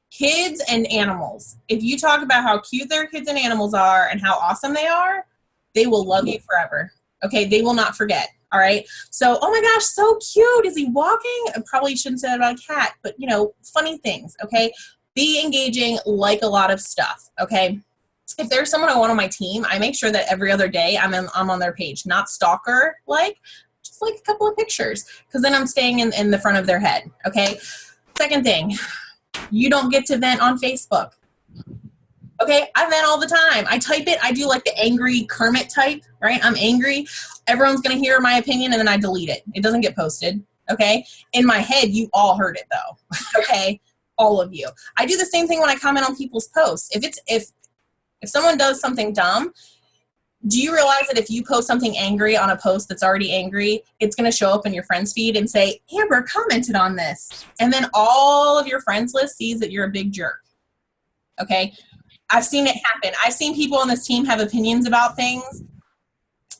kids and animals. If you talk about how cute their kids and animals are and how awesome they are, they will love you forever. Okay? They will not forget. All right. So, oh my gosh, so cute. Is he walking? I probably shouldn't say that about a cat, but you know, funny things. Okay. Be engaging, like a lot of stuff. Okay. If there's someone I want on my team, I make sure that every other day I'm on their page, not stalker, just like a couple of pictures, because then I'm staying in the front of their head. Okay. Second thing, you don't get to vent on Facebook. Okay, I vent all the time. I type it. I do like the angry Kermit type, right? I'm angry. Everyone's going to hear my opinion, and then I delete it. It doesn't get posted, okay? In my head, you all heard it, though, okay? All of you. I do the same thing when I comment on people's posts. If someone does something dumb, do you realize that if you post something angry on a post that's already angry, it's going to show up in your friends feed and say, Amber commented on this. And then all of your friends list sees that you're a big jerk, okay? I've seen it happen. I've seen people on this team have opinions about things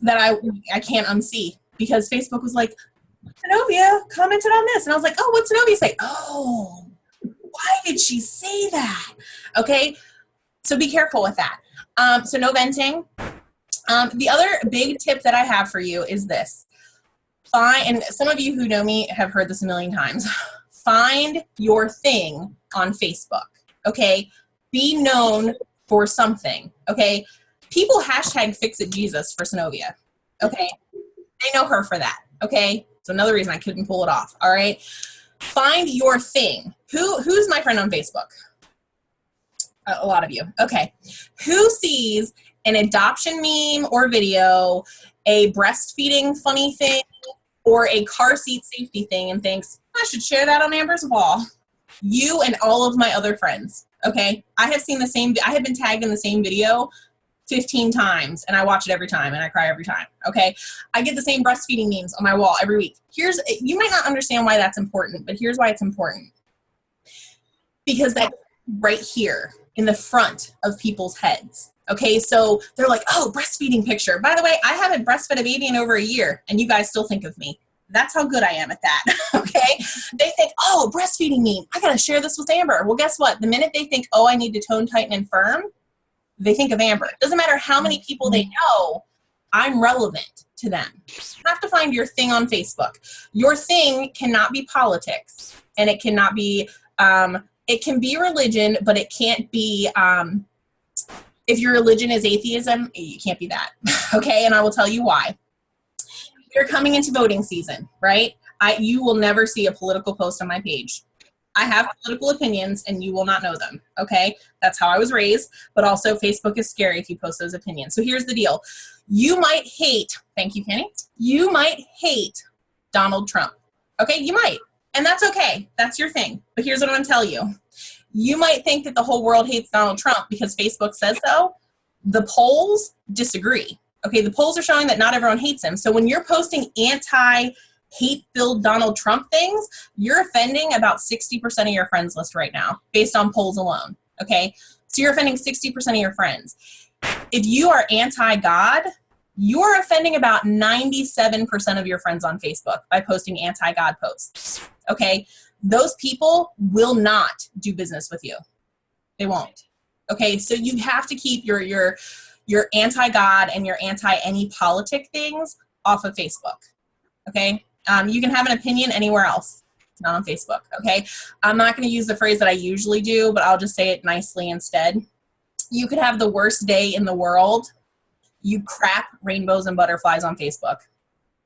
that I can't unsee because Facebook was like, Sonovia commented on this. And I was like, oh, what's Sonovia say? Oh, why did she say that? Okay, so be careful with that. So no venting. The other big tip that I have for you is this. And some of you who know me have heard this a million times. Find your thing on Facebook, okay? Be known for something, okay? People hashtag #FixItJesus for Sinovia, okay? They know her for that, okay? So another reason I couldn't pull it off, all right? Find your thing. Who's my friend on Facebook? A lot of you, okay. Who sees an adoption meme or video, a breastfeeding funny thing, or a car seat safety thing and thinks, I should share that on Amber's wall? You and all of my other friends. Okay, I have been tagged in the same video 15 times and I watch it every time and I cry every time. Okay, I get the same breastfeeding memes on my wall every week. You might not understand why that's important, but here's why it's important. Because that's right here in the front of people's heads. Okay, so they're like, oh, breastfeeding picture. By the way, I haven't breastfed a baby in over a year and you guys still think of me. That's how good I am at that, okay? They think, oh, breastfeeding meme. I got to share this with Amber. Well, guess what? The minute they think, oh, I need to tone, tighten, and firm, they think of Amber. It doesn't matter how many people they know, I'm relevant to them. You have to find your thing on Facebook. Your thing cannot be politics, and it cannot be, it can be religion, but it can't be, if your religion is atheism, you can't be that, okay? And I will tell you why. We're coming into voting season, right? You will never see a political post on my page. I have political opinions and you will not know them, okay? That's how I was raised, but also Facebook is scary if you post those opinions. So here's the deal. You might hate, thank you, Kenny. You might hate Donald Trump, okay? You might, and that's okay. That's your thing. But here's what I'm gonna tell you. You might think that the whole world hates Donald Trump because Facebook says so. The polls disagree. Okay, the polls are showing that not everyone hates him. So when you're posting anti-hate-filled Donald Trump things, you're offending about 60% of your friends list right now, based on polls alone, okay? So you're offending 60% of your friends. If you are anti-God, you're offending about 97% of your friends on Facebook by posting anti-God posts, okay? Those people will not do business with you. They won't, okay? So you have to keep your anti-God and your anti-any politic things off of Facebook, okay? You can have an opinion anywhere else, not on Facebook, okay? I'm not going to use the phrase that I usually do, but I'll just say it nicely instead. You could have the worst day in the world. You crap rainbows and butterflies on Facebook.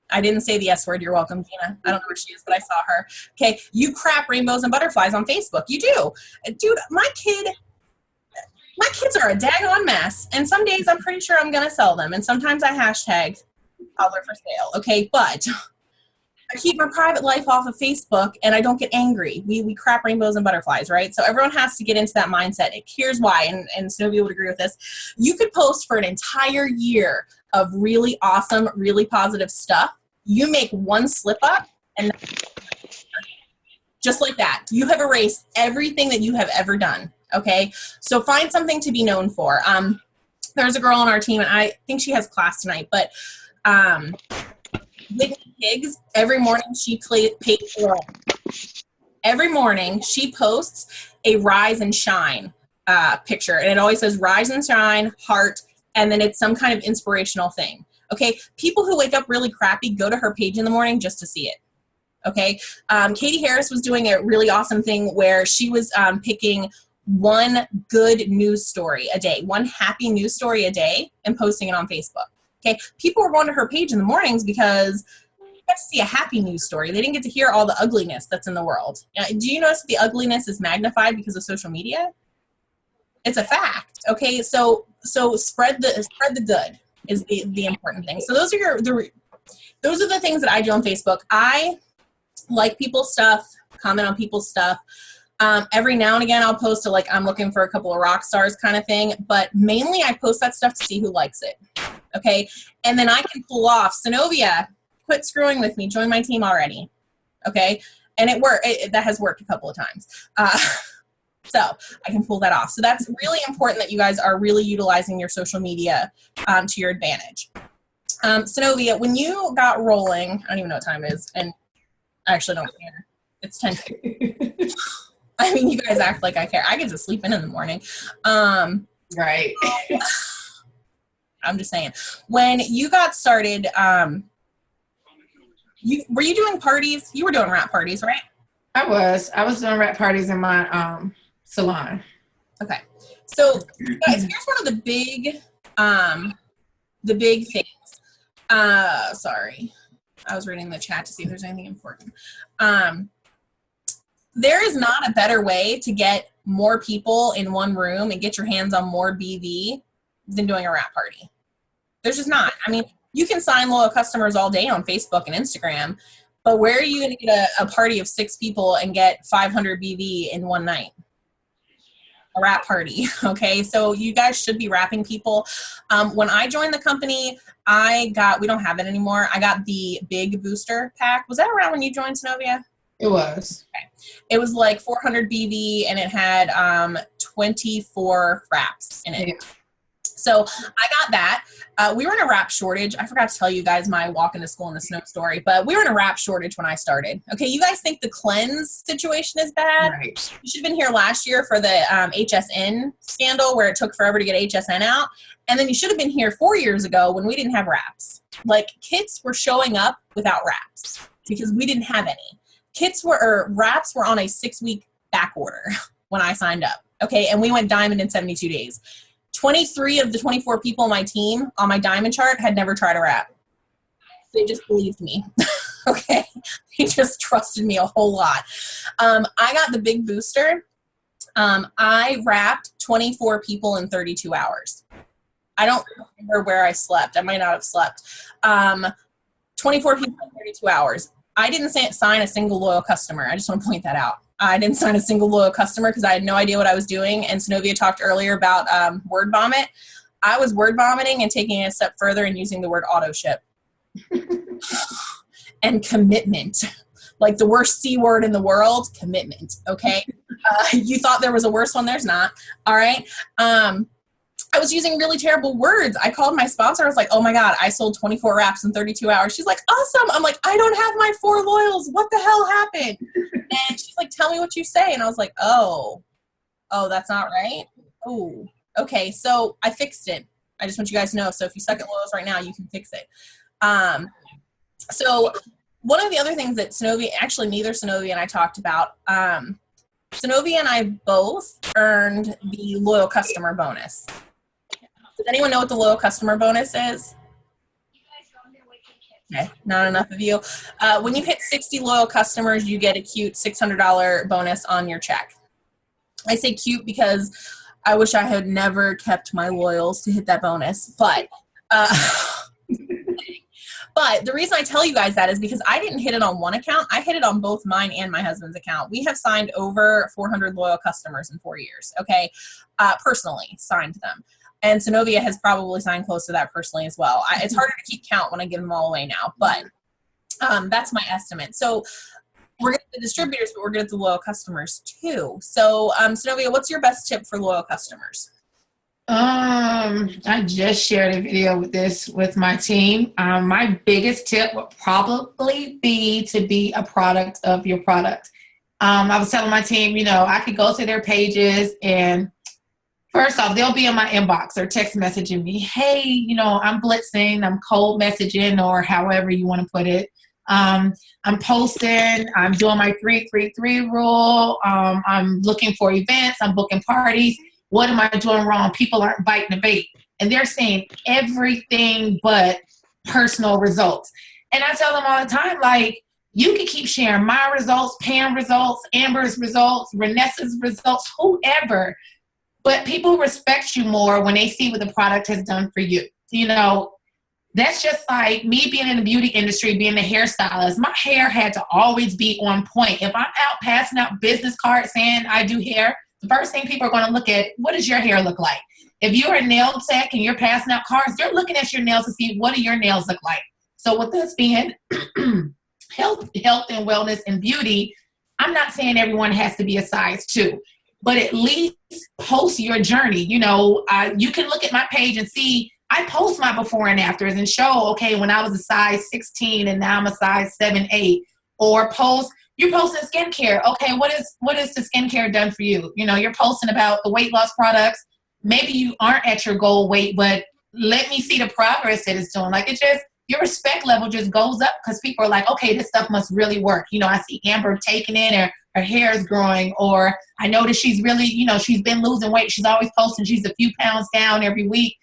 I didn't say the S word. You're welcome, Gina. I don't know where she is, but I saw her. Okay, you crap rainbows and butterflies on Facebook. You do. Dude, my kids are a daggone mess, and some days I'm pretty sure I'm going to sell them, and sometimes I hashtag toddler for sale, okay? But I keep my private life off of Facebook, and I don't get angry. We crap rainbows and butterflies, right? So everyone has to get into that mindset. Here's why, and Sinovia would agree with this. You could post for an entire year of really awesome, really positive stuff. You make one slip up, and just like that, you have erased everything that you have ever done. Okay, so find something to be known for. There's a girl on our team, and I think she has class tonight, but Whitney Higgs, every morning every morning she posts a rise and shine picture, and it always says rise and shine, heart, and then it's some kind of inspirational thing. Okay, people who wake up really crappy go to her page in the morning just to see it. Okay, Katie Harris was doing a really awesome thing where she was picking one good news story a day, one happy news story a day, and posting it on Facebook. Okay, people were going to her page in the mornings because they got to see a happy news story. They didn't get to hear all the ugliness that's in the world. Do you notice the ugliness is magnified because of social media? It's a fact. Okay, so spread the good is the important thing. So those are the things that I do on Facebook. I like people's stuff, comment on people's stuff. Every now and again, I'll post I'm looking for a couple of rock stars kind of thing, but mainly I post that stuff to see who likes it. Okay, and then I can pull off, Sinovia, quit screwing with me, join my team already. Okay, and it worked. That has worked a couple of times. So I can pull that off. So that's really important that you guys are really utilizing your social media to your advantage. Sinovia, when you got rolling, I don't even know what time it is, and I actually don't care. It's 10. I mean, you guys act like I care. I get to sleep in the morning. Right. I'm just saying. When you got started, were you doing parties? You were doing wrap parties, right? I was doing wrap parties in my salon. Okay. So, guys, here's one of the big things. Sorry. I was reading the chat to see if there's anything important. There is not a better way to get more people in one room and get your hands on more BV than doing a wrap party. There's just not. I mean, you can sign loyal customers all day on Facebook and Instagram, but where are you going to get a party of 6 people and get 500 BV in one night? A wrap party, okay? So you guys should be wrapping people. When I joined the company, we don't have it anymore. I got the big booster pack. Was that around when you joined Sinovia? It was. Okay. It was like 400 BV and it had 24 wraps in it. Yeah. So I got that. We were in a wrap shortage. I forgot to tell you guys my walk into school in the snow story, but we were in a wrap shortage when I started. Okay, you guys think the cleanse situation is bad? Right. You should have been here last year for the HSN scandal where it took forever to get HSN out. And then you should have been here 4 years ago when we didn't have wraps. Like, kits were showing up without wraps because we didn't have any. Wraps were on a 6-week back order when I signed up. Okay, and we went diamond in 72 days. 23 of the 24 people on my team on my diamond chart had never tried a wrap. They just believed me. Okay, they just trusted me a whole lot. I got the big booster. I wrapped 24 people in 32 hours. I don't remember where I slept. I might not have slept. 24 people in 32 hours. I didn't sign a single loyal customer. I just want to point that out. I didn't sign a single loyal customer because I had no idea what I was doing. And Sonovia talked earlier about word vomit. I was word vomiting and taking it a step further and using the word auto ship. And commitment. Like the worst C word in the world, commitment. Okay. You thought there was a worse one. There's not. All right. I was using really terrible words. I called my sponsor. I was like, oh my God, I sold 24 wraps in 32 hours. She's like, awesome. I'm like, I don't have my 4 loyals. What the hell happened? And she's like, tell me what you say. And I was like, oh, that's not right. Oh, okay. So I fixed it. I just want you guys to know. So if you suck at loyals right now, you can fix it. So one of the other things that Sinovia, actually neither Sinovia and I talked about, Sinovia and I both earned the loyal customer bonus. Does anyone know what the loyal customer bonus is? Okay, not enough of you. When you hit 60 loyal customers, you get a cute $600 bonus on your check. I say cute because I wish I had never kept my loyals to hit that bonus, but but the reason I tell you guys that is because I didn't hit it on one account. I hit it on both mine and my husband's account. We have signed over 400 loyal customers in 4 years, okay? Personally signed them. And Sinovia has probably signed close to that personally as well. It's harder to keep count when I give them all away now, but that's my estimate. So we're good at the distributors, but we're good at the loyal customers too. So Sinovia, what's your best tip for loyal customers? I just shared a video with my team. My biggest tip would probably be to be a product of your product. I was telling my team, I could go to their pages and First off, they'll be in my inbox or text messaging me, hey, I'm blitzing, I'm cold messaging, or however you want to put it. I'm posting, I'm doing my 3-3-3 rule. I'm looking for events, I'm booking parties. What am I doing wrong? People aren't biting the bait. And they're saying everything but personal results. And I tell them all the time, like, you can keep sharing my results, Pam results, Amber's results, Vanessa's results, whoever. But people respect you more when they see what the product has done for you. That's just like me being in the beauty industry, being a hairstylist. My hair had to always be on point. If I'm out passing out business cards saying I do hair, the first thing people are going to look at, what does your hair look like? If you're a nail tech and you're passing out cards, they're looking at your nails to see what do your nails look like. So with this being health and wellness and beauty, I'm not saying everyone has to be a size 2. But at least post your journey. You can look at my page and see, I post my before and afters and show, okay, when I was a size 16 and now I'm a size 7, 8. Or you're posting skincare. Okay, what is the skincare done for you? You're posting about the weight loss products. Maybe you aren't at your goal weight, but let me see the progress that it's doing. Like, your respect level just goes up because people are like, okay, this stuff must really work. I see Amber taking it, or her hair is growing, or I notice she's really, she's been losing weight. She's always posting she's a few pounds down every week.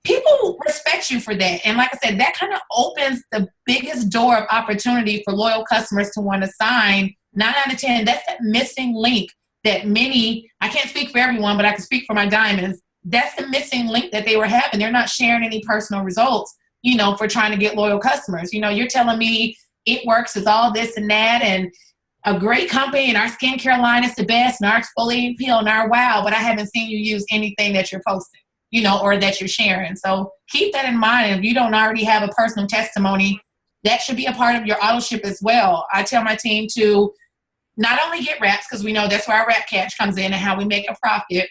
People respect you for that. And like I said, that kind of opens the biggest door of opportunity for loyal customers to want to sign. 9 out of 10, that's that missing link that many, I can't speak for everyone, but I can speak for my diamonds. That's the missing link that they were having. They're not sharing any personal results, for trying to get loyal customers. You're telling me It Works is all this and that, and a great company, and our skincare line is the best, and our exfoliating peel, and our wow, but I haven't seen you use anything that you're posting, or that you're sharing. So keep that in mind. If you don't already have a personal testimony, that should be a part of your auto ship as well. I tell my team to not only get wraps, because we know that's where our wrap catch comes in and how we make a profit.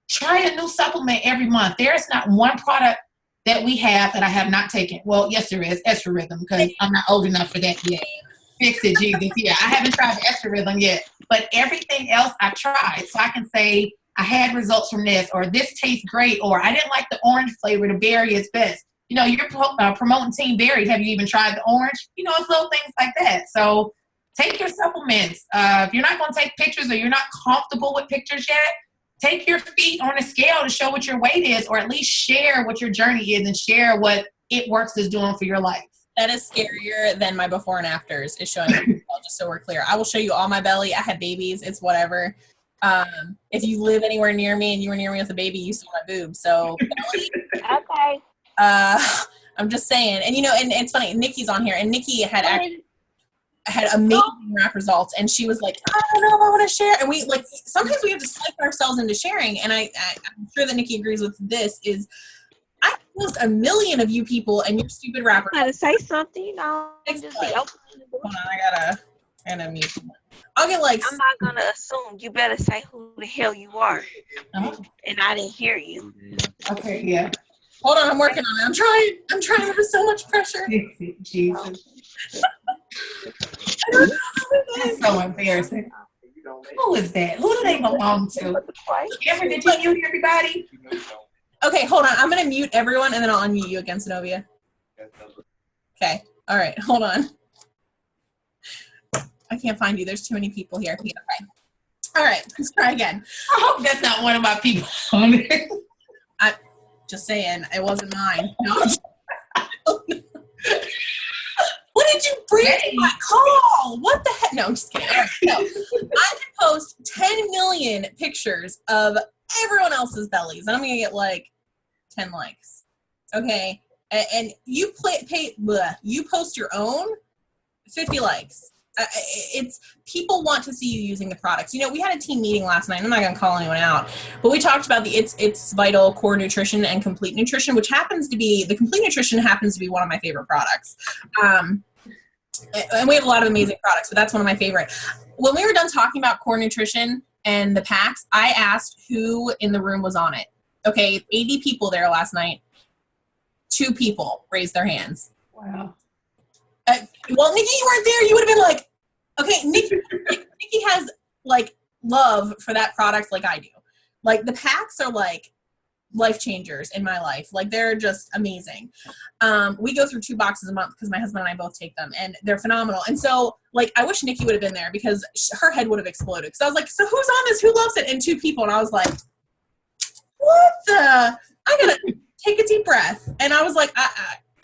Try a new supplement every month. There's not one product that we have that I have not taken. Well, yes, there is Extra Rhythm, because I'm not old enough for that yet. Fix it, Jesus. Yeah, I haven't tried the Extra Rhythm yet, but everything else I've tried. So I can say I had results from this, or this tastes great, or I didn't like the orange flavor, the berry is best. You're promoting Team Berry. Have you even tried the orange? It's little things like that. So take your supplements. If you're not going to take pictures, or you're not comfortable with pictures yet, take your feet on a scale to show what your weight is, or at least share what your journey is and share what It Works is doing for your life. That is scarier than my before and afters is showing my just so we're clear. I will show you all my belly. I had babies. It's whatever. If you live anywhere near me and you were near me with a baby, you saw my boobs. So belly. Okay. I'm just saying. And and it's funny, Nikki's on here, and Nikki had amazing wrap results, and she was like, I don't know if I want to share. And we sometimes we have to psych ourselves into sharing. And I'm sure that Nikki agrees with this is I post a million of you people and your stupid rappers. I gotta say something, just be open. Hold on, I gotta mute. I'll get I'm not gonna assume. You better say who the hell you are. And I didn't hear you. Okay, yeah. Hold on, I'm working on it. I'm trying. There's so much pressure. Jesus. I don't know who That's so embarrassing. Who is that? Who do they belong to? Amber, did you mute everybody? Okay, hold on. I'm going to mute everyone, and then I'll unmute you again, Sinovia. Okay. All right. Hold on. I can't find you. There's too many people here. Okay. All right. Let's try again. I hope that's not one of my people on there. I'm just saying. It wasn't mine. No. What did you bring to my call? What the heck? No, I'm just kidding. All right, so I can post 10 million pictures of everyone else's bellies, and I'm going to get 10 likes. Okay? And you you post your own, 50 likes. It's people want to see you using the products. We had a team meeting last night. I'm not going to call anyone out, but we talked about the It's Vital Core Nutrition and Complete Nutrition, which happens to be the Complete Nutrition happens to be one of my favorite products. And we have a lot of amazing products, but that's one of my favorite. When we were done talking about core nutrition and the packs, I asked who in the room was on it. Okay, 80 people there last night. 2 people raised their hands. Wow. Well, Nikki, you weren't there. You would have been like, okay, Nikki has love for that product like I do. Like the packs are like life changers in my life. Like they're just amazing. We go through 2 boxes a month because my husband and I both take them, and they're phenomenal. And so like I wish Nikki would have been there because her head would have exploded. Because I was like, so who's on this? Who loves it? And 2 people, and I was like, what the? I gotta take a deep breath. And I was like,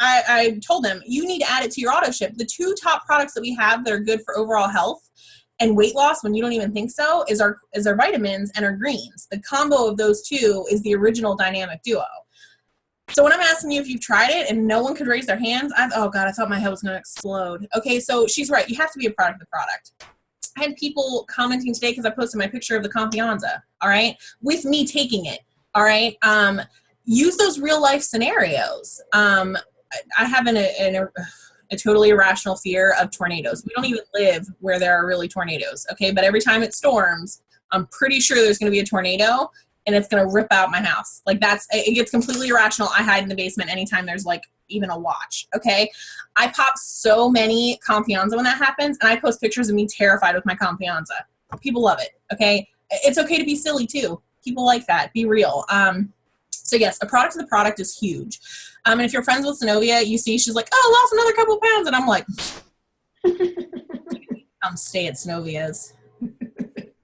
I told them, you need to add it to your auto ship. The 2 top products that we have that are good for overall health and weight loss when you don't even think so is our vitamins and our greens. The combo of those 2 is the original dynamic duo. So when I'm asking you if you've tried it and no one could raise their hands, oh God, I thought my head was going to explode. Okay, so she's right. You have to be a product of the product. I had people commenting today because I posted my picture of the Confianza, all right, with me taking it, all right? Use those real life scenarios. I have a totally irrational fear of tornadoes. We don't even live where there are really tornadoes, okay? But every time it storms, I'm pretty sure there's going to be a tornado, and it's going to rip out my house. Like it gets completely irrational. I hide in the basement anytime there's like even a watch, okay? I pop so many Confianza when that happens, and I post pictures of me terrified with my Confianza. People love it, okay? It's okay to be silly too. People like that. Be real. So yes, a product of the product is huge. And if you're friends with Sinovia, you see she's like, oh, lost another couple pounds. And I'm like, come stay at Sinovia's.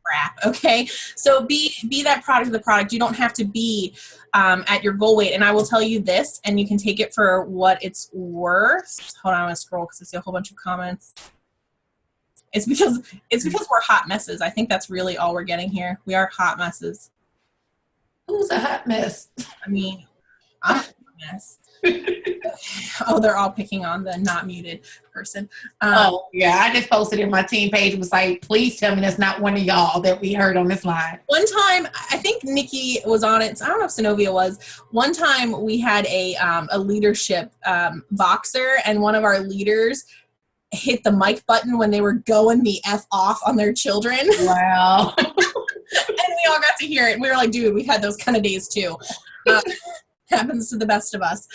Crap, okay? So be that product of the product. You don't have to be at your goal weight. And I will tell you this, and you can take it for what it's worth. Hold on, I'm going to scroll because I see a whole bunch of comments. It's because we're hot messes. I think that's really all we're getting here. We are hot messes. Who's a hot mess? I mean, I'm a hot mess. Oh, they're all picking on the not muted person. Oh, yeah. I just posted in my team page. It was like, please tell me that's not one of y'all that we heard on this line. One time, I think Nikki was on it. So I don't know if Sinovia was. One time we had a leadership boxer, and one of our leaders hit the mic button when they were going the F off on their children. Wow. And we all got to hear it. And we were like, dude, we've had those kind of days too. Happens to the best of us.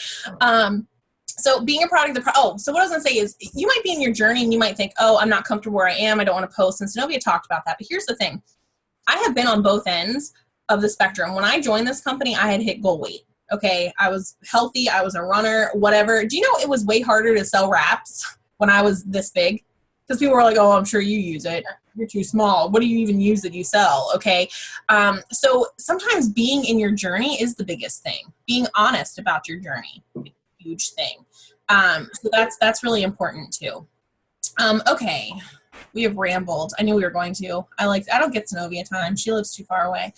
So being a product of the so what I was going to say is you might be in your journey and you might think, oh, I'm not comfortable where I am. I don't want to post. And Sinovia talked about that. But here's the thing. I have been on both ends of the spectrum. When I joined this company, I had hit goal weight. Okay. I was healthy. I was a runner, whatever. Do you know it was way harder to sell wraps when I was this big? Because people were like, oh, I'm sure you use it. You're too small. What do you even use that you sell? Okay. So sometimes being in your journey is the biggest thing. Being honest about your journey is a huge thing. So that's really important too. Okay. We have rambled. I knew we were going to. I don't get Sonovia time. She lives too far away.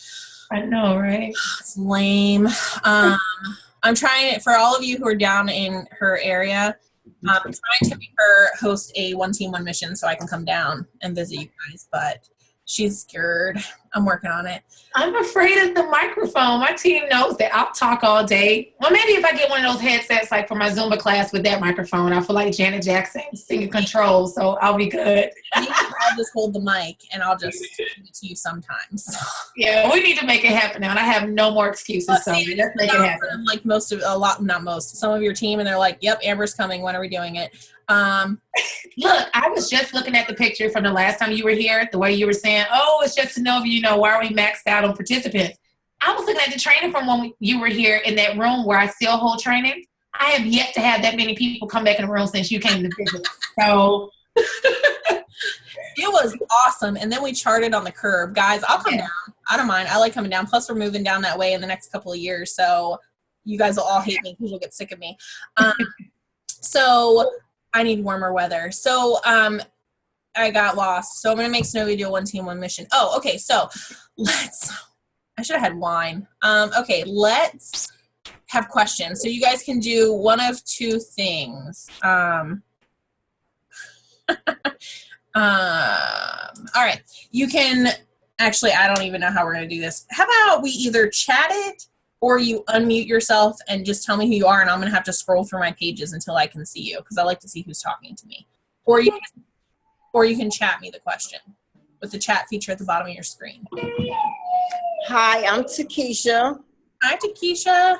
I know, right? It's lame. I'm trying, for all of you who are down in her area, I'm trying to make her host a 1 team 1 mission so I can come down and visit you guys, but she's scared. I'm working on it. I'm afraid of the microphone. My team knows that I'll talk all day. Well, maybe if I get one of those headsets like for my Zumba class with that microphone, I feel like Janet Jackson singing Control, so I'll be good. I'll just hold the mic and I'll just give it to you sometimes. Yeah, we need to make it happen now, and I have no more excuses. So let's make it happen. Like some of your team, and they're like, "Yep, Amber's coming. When are we doing it?" Look, I was just looking at the picture from the last time you were here. The way you were saying, "Oh, it's just Sinovia. Why are we maxed out on participants?" I was looking at the training from when you were here in that room where I still hold training. I have yet to have that many people come back in the room since you came to visit. So. It was awesome. And then we charted on the curb. Guys, I'll come down. I don't mind. I like coming down. Plus, we're moving down that way in the next couple of years. So you guys will all hate me because you'll get sick of me. So I need warmer weather. So I got lost. So I'm going to make Sinovia do a 1 team 1 mission. Oh, okay. So I should have had wine. Okay, let's have questions. So you guys can do one of 2 things. All right. You can actually, I don't even know how we're going to do this. How about we either chat it or you unmute yourself and just tell me who you are, and I'm going to have to scroll through my pages until I can see you because I like to see who's talking to me. Or you can chat me the question with the chat feature at the bottom of your screen. Hi, I'm Takesha. Hi, Takesha.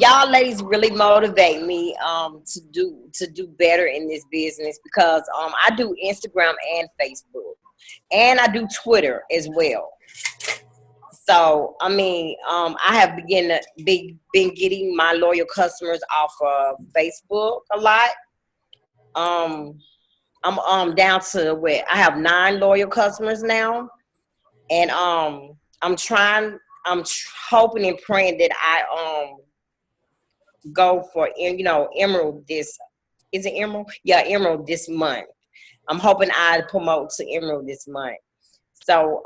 Y'all ladies really motivate me to do better in this business because I do Instagram and Facebook. and I do Twitter as well. So, I mean, I have been getting my loyal customers off of Facebook a lot. I'm down to where I have 9 loyal customers now, and I'm hoping and praying that I go for Emerald this. Is it Emerald? Yeah, Emerald this month. I'm hoping I promote to Emerald this month. So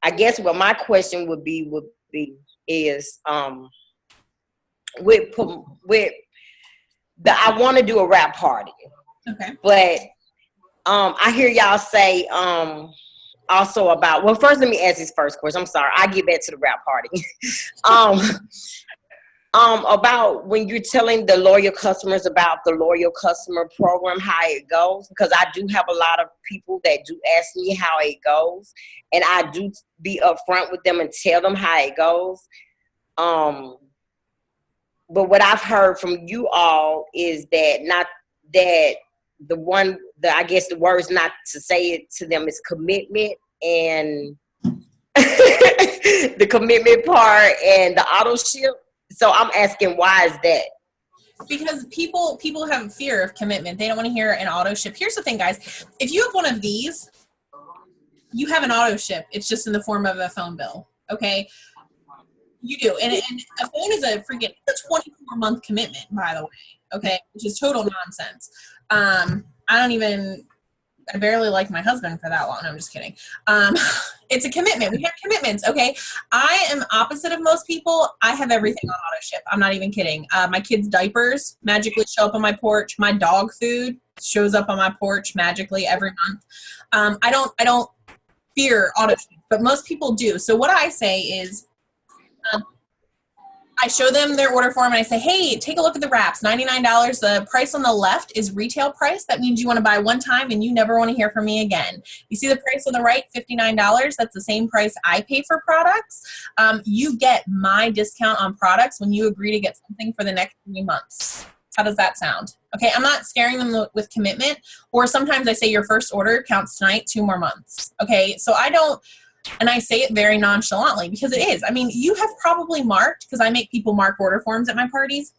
I guess what my question would be is with I want to do a rap party. Okay. But I hear y'all say also about, well, first let me ask this first question. I'm sorry, I get back to the rap party. About when you're telling the loyal customers about the loyal customer program, how it goes, because I do have a lot of people that do ask me how it goes, and I do be upfront with them and tell them how it goes. But what I've heard from you all is that I guess the words not to say it to them is commitment and the commitment part and the auto ship. So I'm asking, why is that? Because people have fear of commitment. They don't want to hear an auto ship. Here's the thing, guys. If you have one of these, you have an auto ship. It's just in the form of a phone bill. Okay? You do. And a phone is a 24-month commitment, by the way. Okay? Which is total nonsense. I barely like my husband for that long. No, I'm just kidding. It's a commitment. We have commitments, okay? I am opposite of most people. I have everything on auto ship. I'm not even kidding. My kids' diapers magically show up on my porch. My dog food shows up on my porch magically every month. I don't fear auto ship, but most people do. So what I say is, I show them their order form and I say, hey, take a look at the wraps, $99. The price on the left is retail price. That means you want to buy one time and you never want to hear from me again. You see the price on the right, $59. That's the same price I pay for products. You get my discount on products when you agree to get something for the next 3 months. How does that sound? Okay, I'm not scaring them with commitment. Or sometimes I say your first order counts tonight, 2 more months. Okay, so I don't. And I say it very nonchalantly because it is. I mean, you have probably marked, because I make people mark order forms at my parties.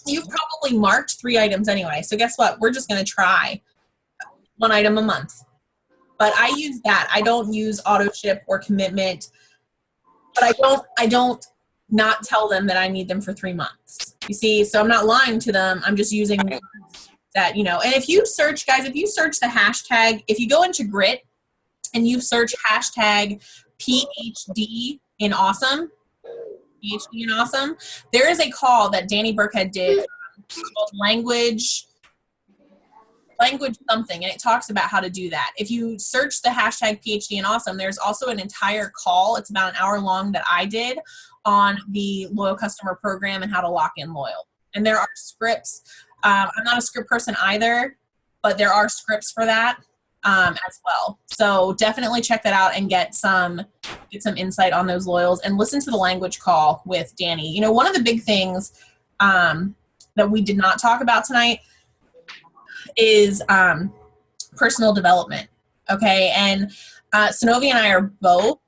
You've probably marked 3 items anyway. So guess what? We're just going to try 1 item a month. But I use that. I don't use auto ship or commitment. But I don't not tell them that I need them for 3 months. You see, so I'm not lying to them. I'm just using that, And if you search, guys, if you search the hashtag, if you go into G.R.I.T, and you search hashtag PhD in awesome, there is a call that Danny Burkhead did called language something, and it talks about how to do that. If you search the hashtag PhD in awesome, there's also an entire call. It's about an hour long that I did on the loyal customer program and how to lock in loyal. And there are scripts. I'm not a script person either, but there are scripts for that. As well. So definitely check that out and get some insight on those loyals and listen to the language call with Danny. One of the big things that we did not talk about tonight is personal development. Okay. And Sonovia and I are both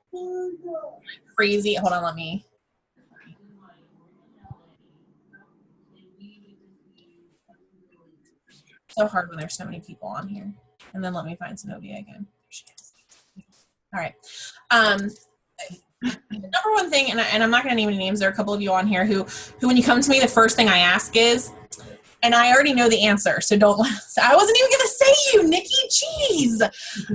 crazy. Hold on, let me. So hard when there's so many people on here. And then let me find Sinovia again. All right. The number one thing, and I'm not going to name any names, there are a couple of you on here who when you come to me, the first thing I ask is, and I already know the answer, so don't, I wasn't even going to say you, Nikki, jeez. The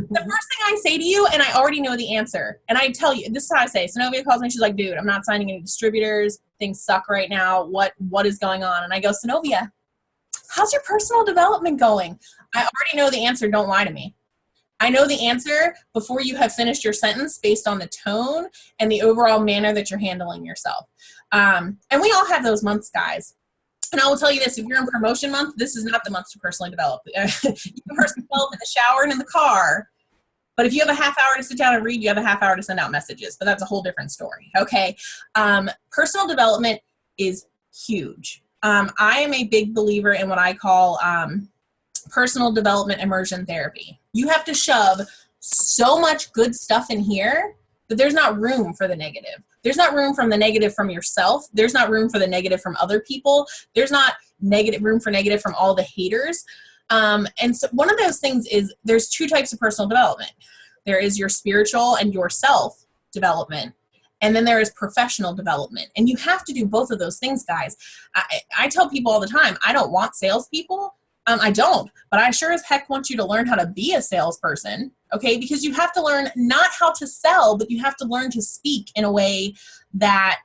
first thing I say to you, and I already know the answer, and I tell you, this is how I say, Sinovia calls me, she's like, dude, I'm not signing any distributors, things suck right now, what is going on? And I go, Sinovia, how's your personal development going? I already know the answer. Don't lie to me. I know the answer before you have finished your sentence based on the tone and the overall manner that you're handling yourself. And we all have those months, guys. And I will tell you this, if you're in promotion month, this is not the month to personally develop. You can personally develop in the shower and in the car. But if you have a half hour to sit down and read, you have a half hour to send out messages. But that's a whole different story, okay? Personal development is huge. I am a big believer in what I call personal development immersion therapy. You have to shove so much good stuff in here that there's not room for the negative. There's not room from the negative from yourself. There's not room for the negative from other people. There's not room for negative from all the haters. And so one of those things is there's two types of personal development. There is your spiritual and your self development. And then there is professional development. And you have to do both of those things, guys. I tell people all the time, I don't want salespeople. I don't, but I sure as heck want you to learn how to be a salesperson, okay? Because you have to learn not how to sell, but you have to learn to speak in a way that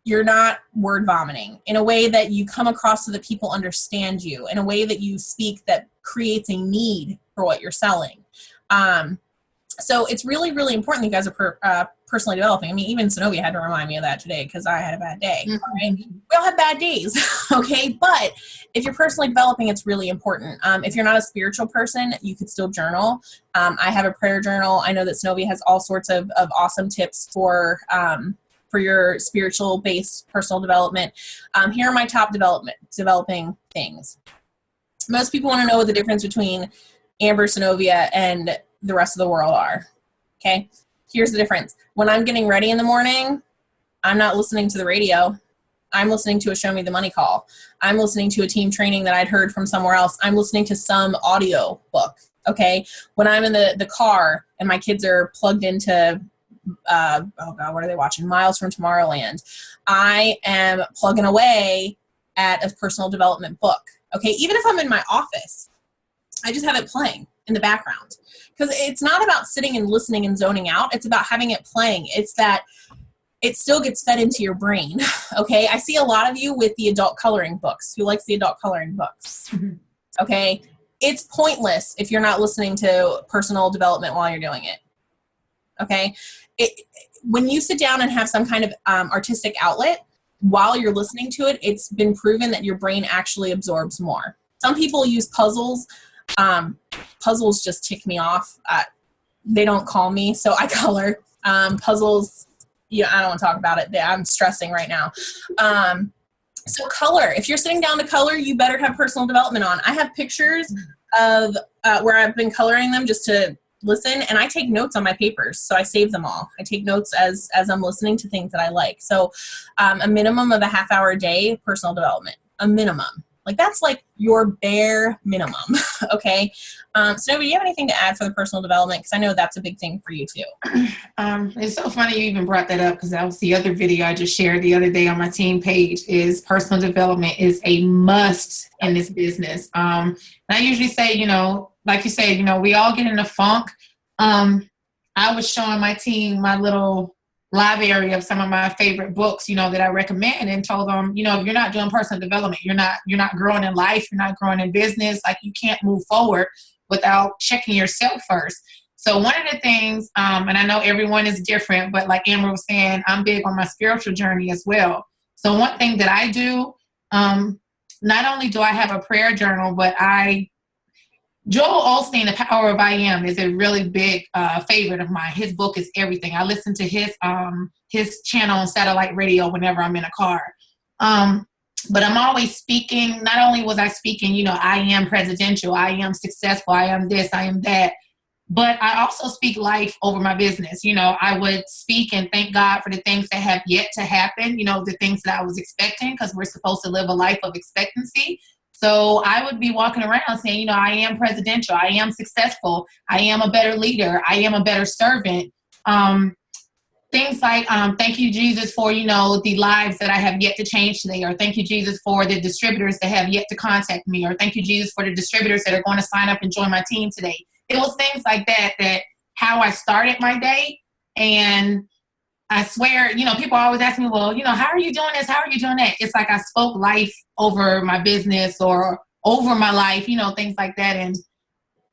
you're not word vomiting, in a way that you come across so that people understand you, in a way that you speak that creates a need for what you're selling. So it's really, really important that you guys are personally developing. I mean, even Sinovia had to remind me of that today because I had a bad day. Right? We all have bad days, okay? But if you're personally developing, it's really important. If you're not a spiritual person, you could still journal. I have a prayer journal. I know that Sinovia has all sorts of awesome tips for your spiritual-based personal development. Here are my top developing things. Most people want to know what the difference between Amber, Sinovia, and the rest of the world are, okay? Here's the difference. When I'm getting ready in the morning, I'm not listening to the radio. I'm listening to a Show Me the Money call. I'm listening to a team training that I'd heard from somewhere else. I'm listening to some audio book, okay? When I'm in the car and my kids are plugged into, oh God, what are they watching? Miles from Tomorrowland. I am plugging away at a personal development book, okay? Even if I'm in my office, I just have it playing in the background. Because it's not about sitting and listening and zoning out. It's about having it playing. It's that it still gets fed into your brain, okay? I see a lot of you with the adult coloring books. Who likes the adult coloring books? Okay? It's pointless if you're not listening to personal development while you're doing it, okay? When you sit down and have some kind of artistic outlet, while you're listening to it, it's been proven that your brain actually absorbs more. Some people use puzzles. Puzzles just tick me off. They don't call me, so I color. Puzzles, I don't want to talk about it. I'm stressing right now. So color. If you're sitting down to color, you better have personal development on. I have pictures of where I've been coloring them just to listen, and I take notes on my papers, so I save them all. I take notes as I'm listening to things that I like. So a minimum of a half hour a day, personal development. A minimum. Like, that's like your bare minimum, okay? So, do you have anything to add for the personal development? Because I know that's a big thing for you, too. It's so funny you even brought that up, because that was the other video I just shared the other day on my team page, is personal development is a must in this business. And I usually say, like you said, we all get in a funk. I was showing my team my little library of some of my favorite books, that I recommend, and told them, if you're not doing personal development, you're not growing in life, you're not growing in business. Like, you can't move forward without checking yourself first. So one of the things, and I know everyone is different, but like Amber was saying, I'm big on my spiritual journey as well. So one thing that I do, not only do I have a prayer journal, but Joel Osteen, The Power of I Am, is a really big favorite of mine. His book is everything. I listen to his channel on satellite radio whenever I'm in a car. But I'm always speaking. Not only was I speaking, I am presidential, I am successful, I am this, I am that. But I also speak life over my business. I would speak and thank God for the things that have yet to happen, the things that I was expecting, because we're supposed to live a life of expectancy. So I would be walking around saying, I am presidential, I am successful, I am a better leader, I am a better servant. Things like, thank you, Jesus, for, the lives that I have yet to change today, or thank you, Jesus, for the distributors that have yet to contact me, or thank you, Jesus, for the distributors that are going to sign up and join my team today. It was things like that how I started my day. And I swear, people always ask me, well, how are you doing this? How are you doing that? It's like I spoke life over my business or over my life, things like that. And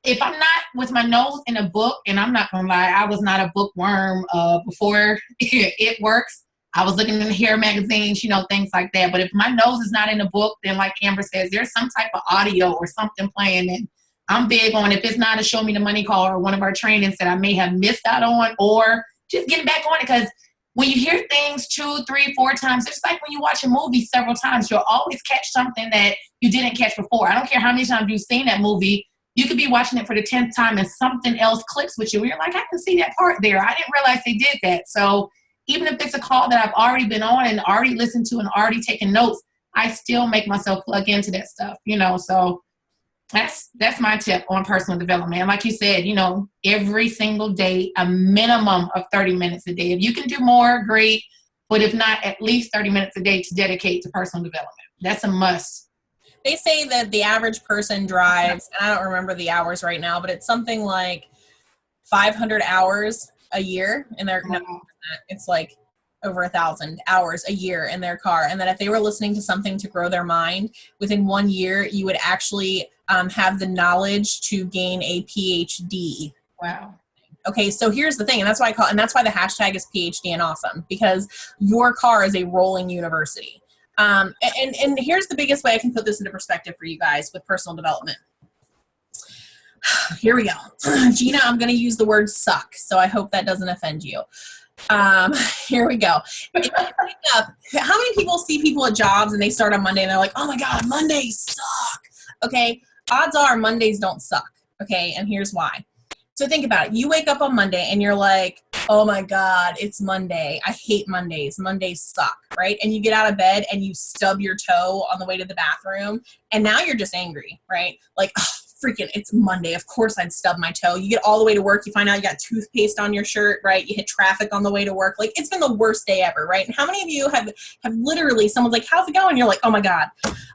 if I'm not with my nose in a book, and I'm not going to lie, I was not a bookworm before It Works. I was looking in the hair magazines, things like that. But if my nose is not in a book, then like Amber says, there's some type of audio or something playing. And I'm big on, if it's not a Show Me the Money call or one of our trainings that I may have missed out on, or just getting back on it, because when you hear things 2, 3, 4 times, it's like when you watch a movie several times, you'll always catch something that you didn't catch before. I don't care how many times you've seen that movie, you could be watching it for the 10th time and something else clicks with you. You're like, I can see that part there. I didn't realize they did that. So even if it's a call that I've already been on and already listened to and already taken notes, I still make myself plug into that stuff, you know. So that's my tip on personal development. And like you said, you know, every single day, a minimum of 30 minutes a day. If you can do more, great. But if not, at least 30 minutes a day to dedicate to personal development. That's a must. They say that the average person drives, and I don't remember the hours right now, but it's something like 500 hours a year in their, no, it's like over 1,000 hours a year in their car. And that if they were listening to something to grow their mind, within 1 year, you would actually have the knowledge to gain a PhD. Wow. Okay, so here's the thing, and that's why that's why the hashtag is PhD and awesome, because your car is a rolling university. And here's the biggest way I can put this into perspective for you guys with personal development. Here we go. Gina, I'm going to use the word suck, so I hope that doesn't offend you. Here we go. If you wake up, how many people see people at jobs and they start on Monday and they're like, oh my God, Mondays suck. Okay, odds are Mondays don't suck. Okay, and here's why. So think about it. You wake up on Monday and you're like, oh my God, it's Monday. I hate Mondays. Mondays suck, right? And you get out of bed and you stub your toe on the way to the bathroom. And now you're just angry, right? Like, oh, freaking, it's Monday. Of course I'd stub my toe. You get all the way to work. You find out you got toothpaste on your shirt, right? You hit traffic on the way to work. Like, it's been the worst day ever, right? And how many of you have literally, someone's like, how's it going? You're like, oh my God,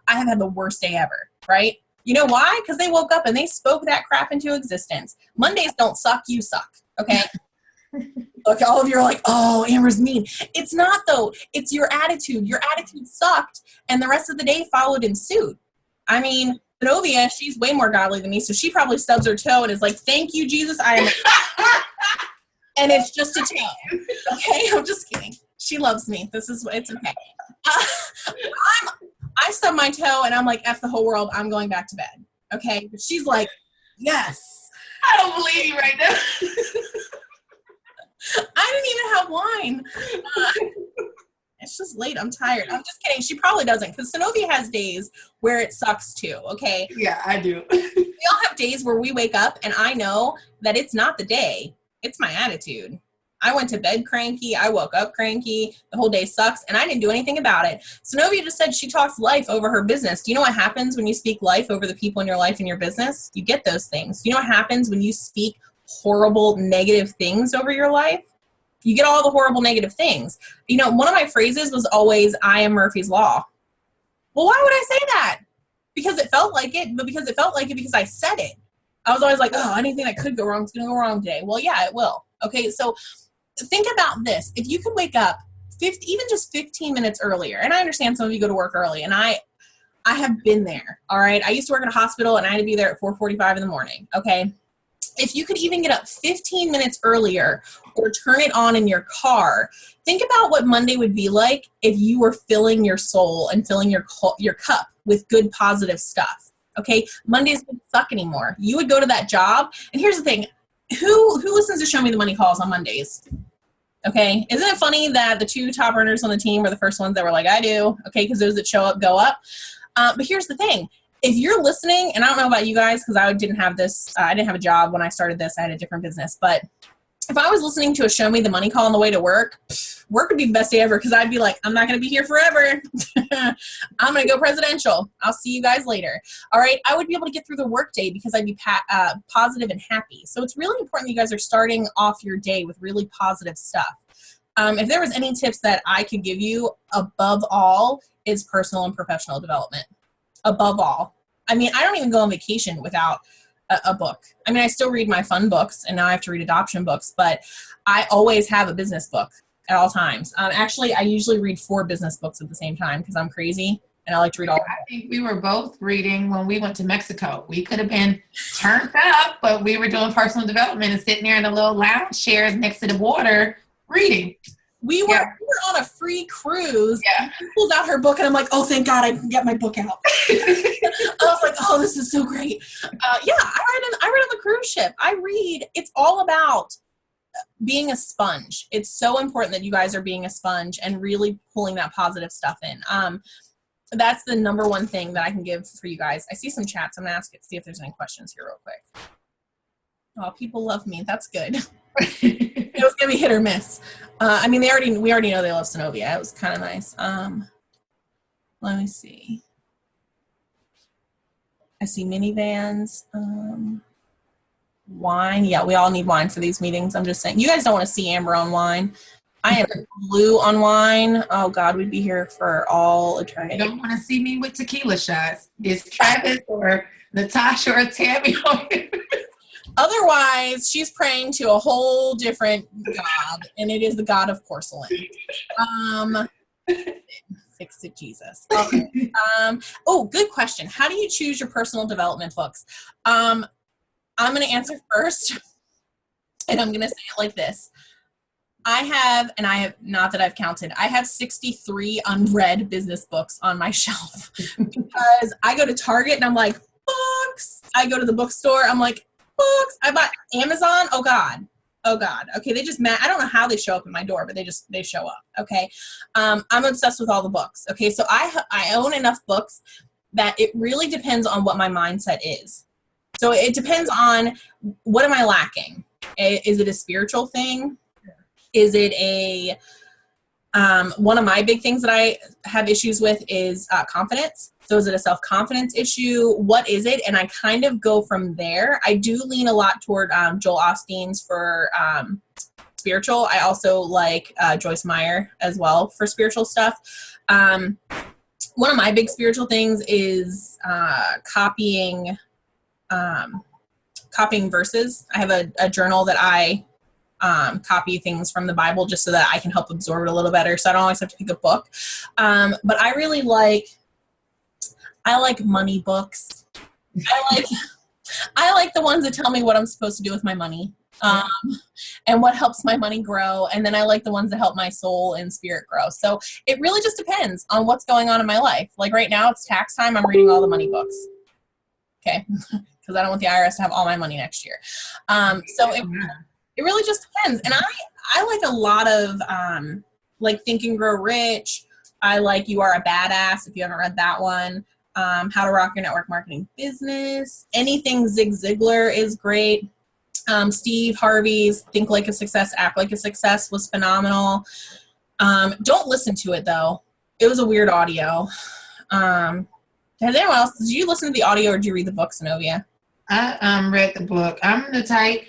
I have had the worst day ever, right? You know why? Because they woke up and they spoke that crap into existence. Mondays don't suck, you suck, okay? Look, all of you are like, oh, Amber's mean. It's not, though. It's your attitude. Your attitude sucked, and the rest of the day followed in suit. I mean, Sonovia, she's way more godly than me, so she probably stubs her toe and is like, thank you, Jesus, I am and it's just a toe. Okay, I'm just kidding. She loves me. It's okay. I stub my toe and I'm like, F the whole world, I'm going back to bed. Okay? But she's like, yes. I don't believe you right now. I didn't even have wine. It's just late. I'm tired. I'm just kidding. She probably doesn't, because Sonovia has days where it sucks too, okay? Yeah, I do. We all have days where we wake up and I know that it's not the day. It's my attitude. I went to bed cranky. I woke up cranky. The whole day sucks, and I didn't do anything about it. Sonovia just said she talks life over her business. Do you know what happens when you speak life over the people in your life and your business? You get those things. Do you know what happens when you speak horrible, negative things over your life? You get all the horrible, negative things. You know, one of my phrases was always, I am Murphy's Law. Well, why would I say that? Because it felt like it, but because it felt like it because I said it. I was always like, oh, anything that could go wrong is going to go wrong today. Well, yeah, it will. Okay, so think about this. If you can wake up even just 15 minutes earlier, and I understand some of you go to work early, and I have been there, all right? I used to work in a hospital, and I had to be there at 4:45 in the morning, okay? If you could even get up 15 minutes earlier or turn it on in your car, think about what Monday would be like if you were filling your soul and filling your cup with good, positive stuff, okay? Mondays don't suck anymore. You would go to that job, and here's the thing. Who listens to Show Me the Money calls on Mondays? Okay, isn't it funny that the two top earners on the team were the first ones that were like, I do, okay, because those that show up go up. But here's the thing. If you're listening, and I don't know about you guys because I didn't have this, I didn't have a job when I started this. I had a different business. But if I was listening to a Show Me the Money call on the way to work, work would be the best day ever because I'd be like, I'm not going to be here forever. I'm going to go presidential. I'll see you guys later. All right. I would be able to get through the work day because I'd be positive and happy. So it's really important that you guys are starting off your day with really positive stuff. If there was any tips that I could give you, above all, is personal and professional development. Above all. I mean, I don't even go on vacation without a book. I mean, I still read my fun books, and now I have to read adoption books, but I always have a business book at all times. Actually, I usually read 4 business books at the same time because I'm crazy, and I like to read all of them. I think we were both reading when we went to Mexico. We could have been turned up, but we were doing personal development and sitting there in the little lounge chairs next to the water reading. We were on a free cruise. Yeah. She pulls out her book, and I'm like, oh, thank God I can get my book out. I was like, oh, this is so great. I read on the cruise ship. I read. It's all about being a sponge. It's so important that you guys are being a sponge and really pulling that positive stuff in. that's the number one thing that I can give for you guys. I see some chats. I'm gonna see if there's any questions here real quick. Oh, people love me. That's good. It was gonna be hit or miss. I mean, we already know they love Sonovia. It was kind of nice. Let me see. I see minivans. Wine. Yeah, we all need wine for these meetings. I'm just saying. You guys don't want to see Amber on wine. I am blue on wine. Oh God, we'd be here for all eternity. You don't want to see me with tequila shots. Is Travis or Natasha or Tammy on here? Otherwise, she's praying to a whole different God, and it is the God of porcelain. Fix it, Jesus. Okay. Oh, good question. How do you choose your personal development books? I'm going to answer first, and I'm going to say it like this. I have, not that I've counted, I have 63 unread business books on my shelf because I go to Target and I'm like, books. I go to the bookstore, I'm like, books. I bought Amazon. Oh God. Okay. They just, I don't know how they show up at my door, but they show up. Okay. I'm obsessed with all the books. Okay. So I own enough books that it really depends on what my mindset is. So it depends on what am I lacking? Is it a spiritual thing? Is it one of my big things that I have issues with is confidence. So is it a self-confidence issue? What is it? And I kind of go from there. I do lean a lot toward Joel Osteen's for spiritual. I also like Joyce Meyer as well for spiritual stuff. One of my big spiritual things is copying verses. I have a journal that I copy things from the Bible just so that I can help absorb it a little better. So I don't always have to pick a book. But I really like money books. I like the ones that tell me what I'm supposed to do with my money. And what helps my money grow. And then I like the ones that help my soul and spirit grow. So it really just depends on what's going on in my life. Like right now it's tax time. I'm reading all the money books. Okay. Because I don't want the IRS to have all my money next year. So it really just depends. And I like a lot of like Think and Grow Rich. I like You Are a Badass, if you haven't read that one. How to Rock Your Network Marketing Business. Anything Zig Ziglar is great. Steve Harvey's Think Like a Success, Act Like a Success was phenomenal. Don't listen to it though. It was a weird audio. Has anyone else, did you listen to the audio or did you read the book, Sinovia? I read the book. I'm the type,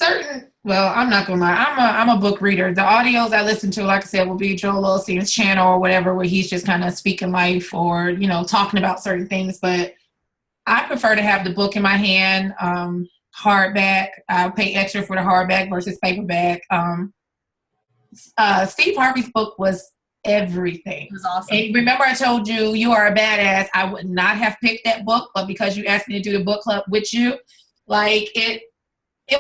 I'm not gonna lie, I'm a book reader. The audios I listen to, like I said, will be Joel Osteen's channel or whatever, where he's just kind of speaking life or, talking about certain things. But I prefer to have the book in my hand, hardback. I'll pay extra for the hardback versus paperback. Steve Harvey's book was everything. It was awesome. And remember I told you, You Are a Badass. I would not have picked that book, but because you asked me to do the book club with you, like it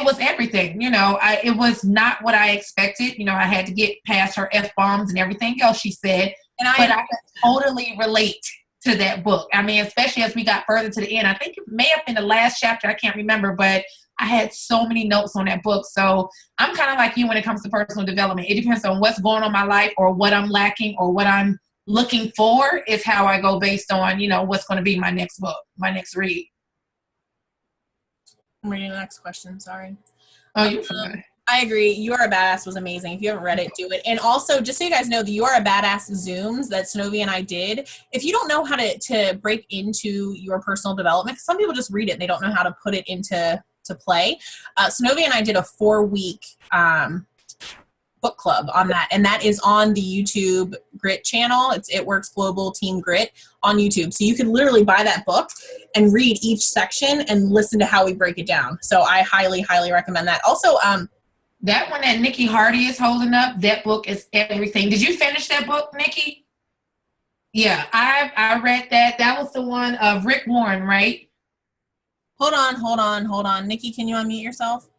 was everything, it was not what I expected. I had to get past her F-bombs and everything else she said. But I could totally relate to that book. I mean, especially as we got further to the end. I think it may have been the last chapter. I can't remember, but I had so many notes on that book. So I'm kind of like you when it comes to personal development. It depends on what's going on in my life or what I'm lacking or what I'm looking for is how I go based on, what's going to be my next book, my next read. I'm reading the next question. Sorry. Oh, you're fine. I agree. You Are a Badass was amazing. If you haven't read it, do it. And also, just so you guys know, the You Are a Badass Zooms that Sonovia and I did, if you don't know how to break into your personal development, some people just read it. They don't know how to put it into play. Sonovia and I did a 4-week book club on that, and that is on the YouTube Grit channel. It's It Works Global Team Grit on YouTube. So you can literally buy that book and read each section and listen to how we break it down. So I highly, highly recommend that. Also, that one that Nikki Hardy is holding up, that book is everything. Did you finish that book, Nikki? Yeah, I read that. That was the one of Rick Warren, right? Hold on. Nikki, can you unmute yourself?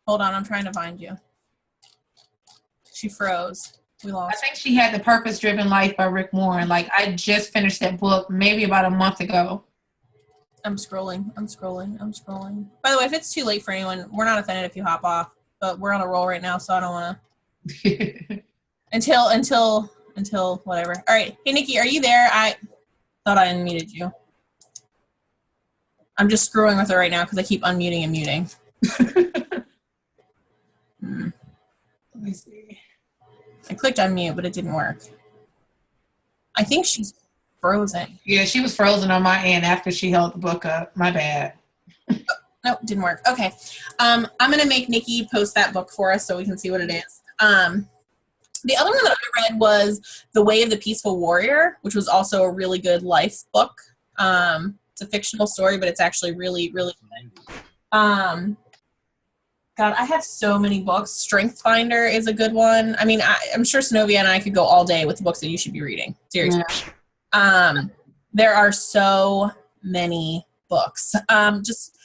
Hold on, I'm trying to find you. She froze. We lost. I think she had The Purpose-Driven Life by Rick Warren. Like, I just finished that book maybe about a month ago. I'm scrolling. By the way, if it's too late for anyone, we're not offended if you hop off, but we're on a roll right now, so I don't want to. until until whatever. All right. Hey, Nikki, are you there? I thought I unmuted you. I'm just screwing with her right now because I keep unmuting and muting. Let me see. I clicked unmute, but it didn't work. I think she's frozen. Yeah, she was frozen on my end after she held the book up. My bad. Nope, didn't work. Okay. I'm going to make Nikki post that book for us so we can see what it is. The other one that I read was The Way of the Peaceful Warrior, which was also a really good life book. It's a fictional story, but it's actually really, really good. God, I have so many books. Strength Finder is a good one. I mean, I'm sure Sinovia and I could go all day with the books that you should be reading. Seriously. Yeah. There are so many books. Just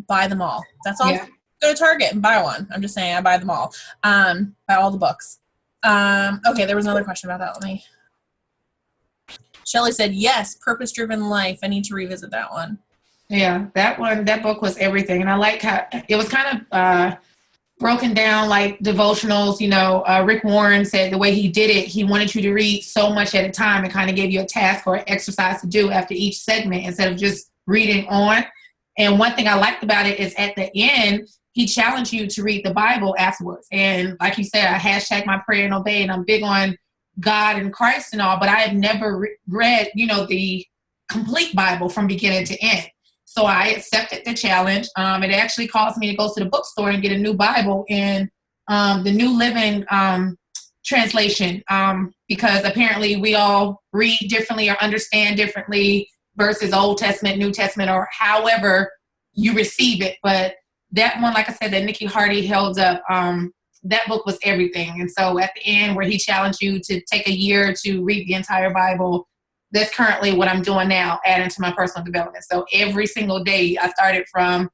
buy them all. That's all. Yeah. Go to Target and buy one. I'm just saying, I buy them all. Buy all the books. Okay, there was another question about that. Let me. Shelley said, yes, Purpose-Driven Life. I need to revisit that one. Yeah, that book was everything. And I like how it was kind of broken down like devotionals. You know, Rick Warren said the way he did it, he wanted you to read so much at a time and kind of gave you a task or exercise to do after each segment instead of just reading on. And one thing I liked about it is at the end, he challenged you to read the Bible afterwards. And like you said, I hashtag my prayer and obey, and I'm big on God and Christ and all, but I have never read, you know, the complete Bible from beginning to end. So I accepted the challenge. It actually caused me to go to the bookstore and get a new Bible in the New Living translation, because apparently we all read differently or understand differently versus Old Testament, New Testament, or however you receive it. But that one, like I said, that Nikki Hardy held up, that book was everything. And so at the end where he challenged you to take a year to read the entire Bible, that's currently what I'm doing now, adding to my personal development. So every single day I started from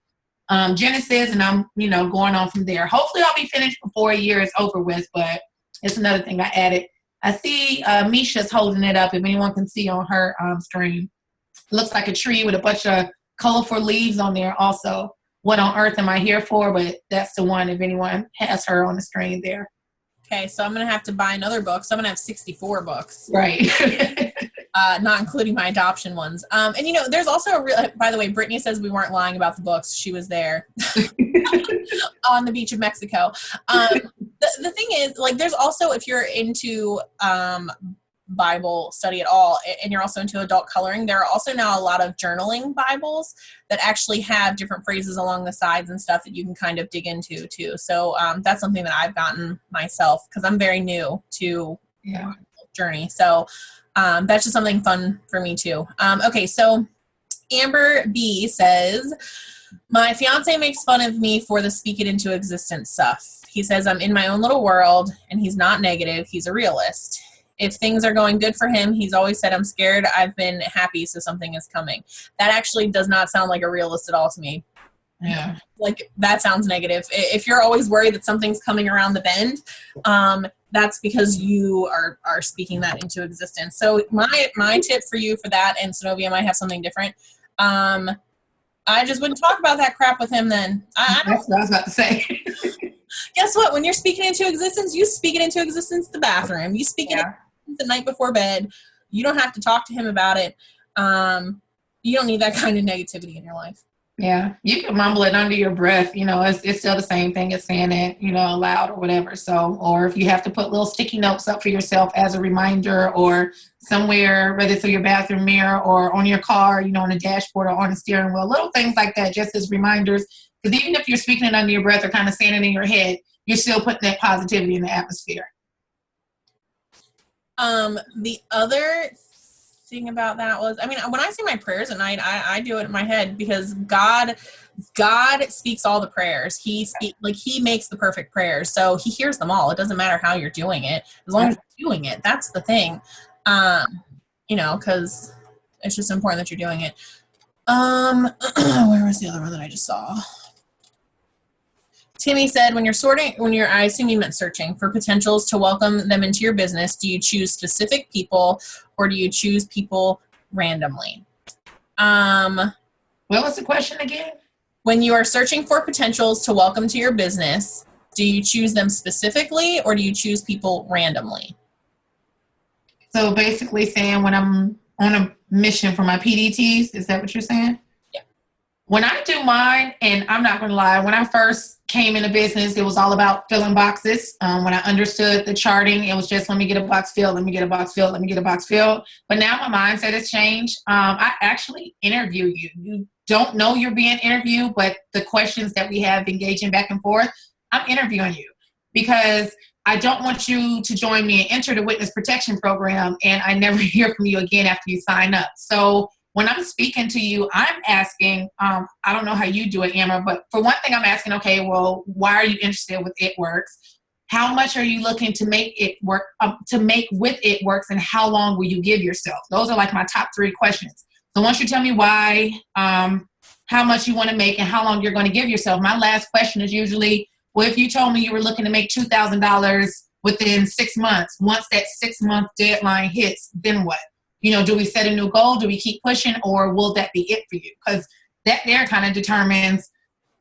Genesis, and I'm, you know, going on from there. Hopefully I'll be finished before a year is over with, but it's another thing I added. I see Misha's holding it up, if anyone can see on her screen. It looks like a tree with a bunch of colorful leaves on there also. What on earth am I here for? But that's the one, if anyone has her on the screen there. Okay, so I'm going to have to buy another book. So I'm going to have 64 books. Right. Not including my adoption ones. And, you know, there's also a real, by the way, Brittany says we weren't lying about the books. She was there on the beach of Mexico. The thing is, like, there's also, if you're into Bible study at all, and you're also into adult coloring, there are also now a lot of journaling Bibles that actually have different phrases along the sides and stuff that you can kind of dig into too. So that's something that I've gotten myself because I'm very new to journey. So that's just something fun for me too. Okay, so Amber B says, my fiance makes fun of me for the speak it into existence stuff. He says I'm in my own little world, and he's not negative. He's a realist. If things are going good for him, he's always said, I'm scared, I've been happy, so something is coming. That actually does not sound like a realist at all to me. Yeah. Like, that sounds negative. If you're always worried that something's coming around the bend, that's because you are speaking that into existence. So my tip for you for that, and Sonovia might have something different, I just wouldn't talk about that crap with him then. That's what I was about to say. Guess what? When you're speaking into existence, you speak it into existence in the bathroom. You speak it the night before bed. You don't have to talk to him about it. You don't need that kind of negativity in your life. Yeah, you can mumble it under your breath. You know, it's still the same thing as saying it, you know, aloud or whatever. So, or if you have to put little sticky notes up for yourself as a reminder, or somewhere, whether it's on your bathroom mirror or on your car, you know, on the dashboard or on the steering wheel, little things like that, just as reminders. Because even if you're speaking it under your breath or kind of saying it in your head, you're still putting that positivity in the atmosphere. The other thing about that was, I mean, when I say my prayers at night, I do it in my head because God speaks all the prayers. He makes the perfect prayers. So he hears them all. It doesn't matter how you're doing it. As long as you're doing it, that's the thing. You know, because it's just important that you're doing it. Where was the other one that I just saw? Timmy said, I assume you meant searching for potentials to welcome them into your business, do you choose specific people or do you choose people randomly? What was the question again? When you are searching for potentials to welcome to your business, do you choose them specifically or do you choose people randomly? So basically saying when I'm on a mission for my PDTs, is that what you're saying? Yeah. When I do mine, and I'm not going to lie, when I first came into business, it was all about filling boxes. When I understood the charting, it was just, let me get a box filled, let me get a box filled, let me get a box filled. But now my mindset has changed. I actually interview you. You don't know you're being interviewed, but the questions that we have engaging back and forth, I'm interviewing you because I don't want you to join me and enter the witness protection program and I never hear from you again after you sign up. So when I'm speaking to you, I'm asking, I don't know how you do it, Amber, but for one thing, I'm asking, okay, well, why are you interested with It Works? How much are you looking to make it work, to make with It Works, and how long will you give yourself? Those are like my top 3 questions. So once you tell me why, how much you want to make and how long you're going to give yourself, my last question is usually, well, if you told me you were looking to make $2,000 within 6 months, once that 6-month deadline hits, then what? You know, do we set a new goal? Do we keep pushing, or will that be it for you? Because that there kind of determines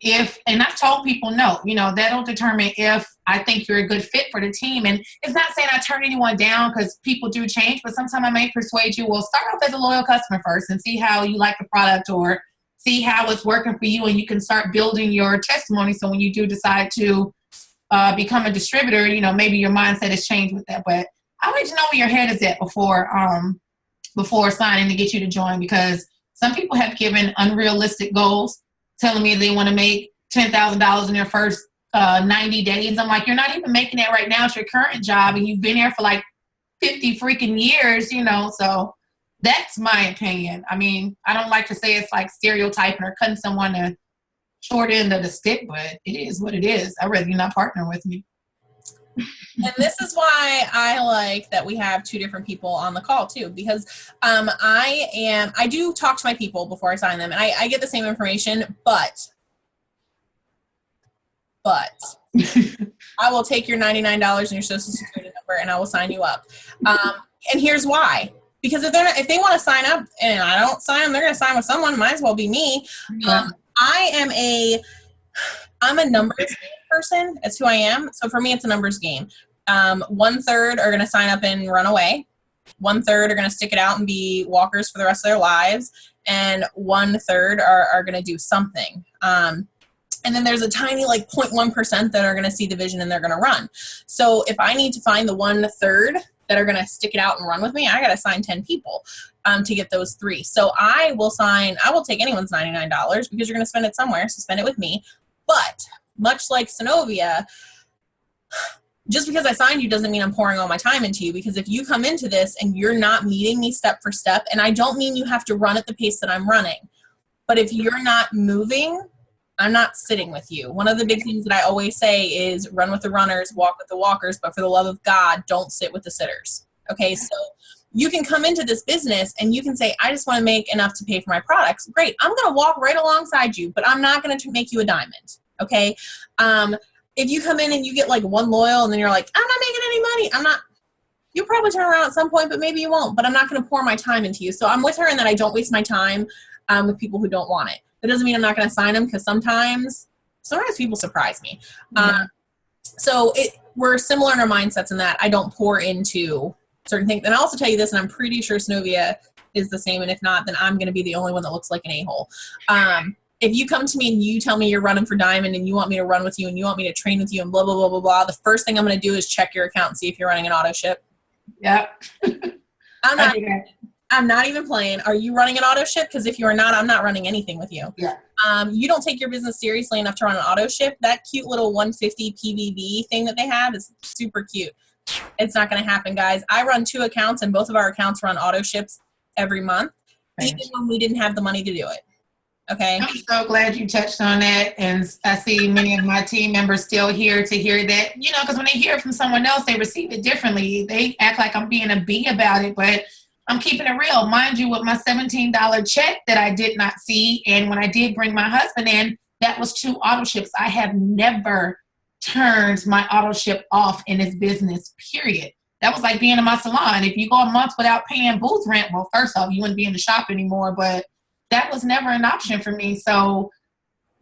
if, and I've told people no, you know, that'll determine if I think you're a good fit for the team. And it's not saying I turn anyone down because people do change, but sometimes I may persuade you, well, start off as a loyal customer first and see how you like the product or see how it's working for you, and you can start building your testimony. So when you do decide to become a distributor, you know, maybe your mindset has changed with that. But I want to know where your head is at before signing to get you to join, because some people have given unrealistic goals, telling me they want to make $10,000 in their first 90 days. I'm like, you're not even making that right now at your current job, and you've been there for like 50 freaking years, you know. So that's my opinion. I mean, I don't like to say it's like stereotyping or cutting someone the short end of the stick, but it is what it is. I'd rather you not partner with me. And this is why I like that we have 2 different people on the call too, because I do talk to my people before I sign them, and I get the same information, but I will take your $99 and your social security number and I will sign you up. And here's why. Because if they want to sign up and I don't sign them, they're going to sign with someone. Might as well be me. Yeah. I'm a numbers person. That's who I am. So for me, it's a numbers game. 1/3 are going to sign up and run away. 1/3 are going to stick it out and be walkers for the rest of their lives. And 1/3 are going to do something. And then there's a tiny like 0.1% that are going to see the vision and they're going to run. So if I need to find the 1/3 that are going to stick it out and run with me, I got to sign 10 people to get those 3. So I will take anyone's $99 because you're going to spend it somewhere. So spend it with me. But much like Sinovia, just because I signed you doesn't mean I'm pouring all my time into you, because if you come into this and you're not meeting me step for step, and I don't mean you have to run at the pace that I'm running, but if you're not moving, I'm not sitting with you. One of the big things that I always say is run with the runners, walk with the walkers, but for the love of God, don't sit with the sitters. Okay, so you can come into this business and you can say, I just want to make enough to pay for my products. Great, I'm going to walk right alongside you, but I'm not going to make you a diamond. Okay, if you come in and you get like 1 loyal and then you're like, I'm not making any money, you'll probably turn around at some point, but maybe you won't, but I'm not going to pour my time into you. So I'm with her in that I don't waste my time with people who don't want it. That doesn't mean I'm not going to sign them, because sometimes people surprise me. So we're similar in our mindsets in that I don't pour into certain things. And I'll also tell you this, and I'm pretty sure Sonovia is the same, and if not, then I'm going to be the only one that looks like an a-hole. If you come to me and you tell me you're running for Diamond and you want me to run with you and you want me to train with you and blah, blah, blah, blah, blah, the first thing I'm going to do is check your account and see if you're running an auto ship. Yep. I'm not even playing. Are you running an auto ship? Because if you are not, I'm not running anything with you. Yeah. You don't take your business seriously enough to run an auto ship. That cute little 150 PVV thing that they have is super cute. It's not going to happen, guys. I run 2 accounts, and both of our accounts run auto ships every month, even when we didn't have the money to do it. Okay. I'm so glad you touched on that. And I see many of my team members still here to hear that, you know, because when they hear it from someone else, they receive it differently. They act like I'm being a bee about it, but I'm keeping it real. Mind you, with my $17 check that I did not see, and when I did bring my husband in, that was 2 auto ships. I have never turned my auto ship off in this business, period. That was like being in my salon. If you go a month without paying booth rent, well, first off, you wouldn't be in the shop anymore, but that was never an option for me. So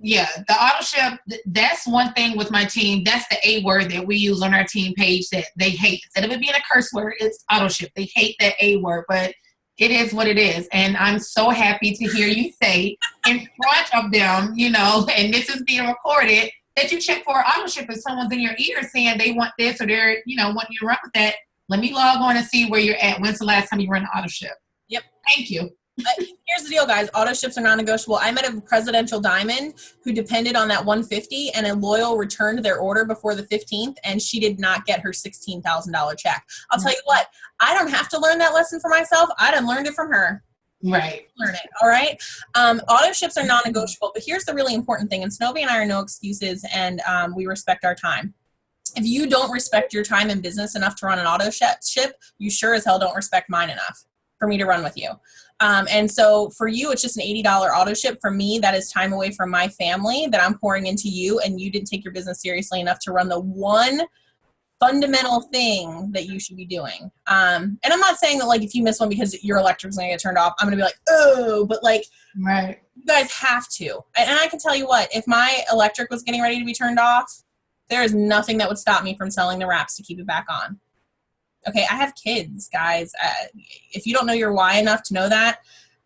Yeah, the auto ship, that's one thing with my team. That's the A word that we use on our team page that they hate. Instead of it being a curse word, it's auto ship. They hate that A word, but it is what it is. And I'm so happy to hear you say in front of them, you know, and this is being recorded, that you check for auto ship if someone's in your ear saying they want this or they're, you know, want you to run with that. Let me log on and see where you're at. When's the last time you ran an auto ship? Yep. Thank you. Here's the deal, guys. Auto ships are non-negotiable. I met a presidential diamond who depended on that 150, and a loyal returned their order before the 15th, and she did not get her $16,000 check. I'll tell you what, I don't have to learn that lesson for myself. I done learned it from her. Right. Learn it. All right. Auto ships are non-negotiable, but here's the really important thing. And Sonovia and I are no excuses, and we respect our time. If you don't respect your time in business enough to run an auto ship, you sure as hell don't respect mine enough for me to run with you. And so for you, it's just an $80 auto ship. For me, that is time away from my family that I'm pouring into you, and you didn't take your business seriously enough to run the one fundamental thing that you should be doing. And I'm not saying that, like, if you miss one because your electric's going to get turned off, I'm going to be like, oh, but like, right. You guys have to. And I can tell you what, if my electric was getting ready to be turned off, there is nothing that would stop me from selling the wraps to keep it back on. Okay, I have kids, guys. If you don't know your why enough to know that,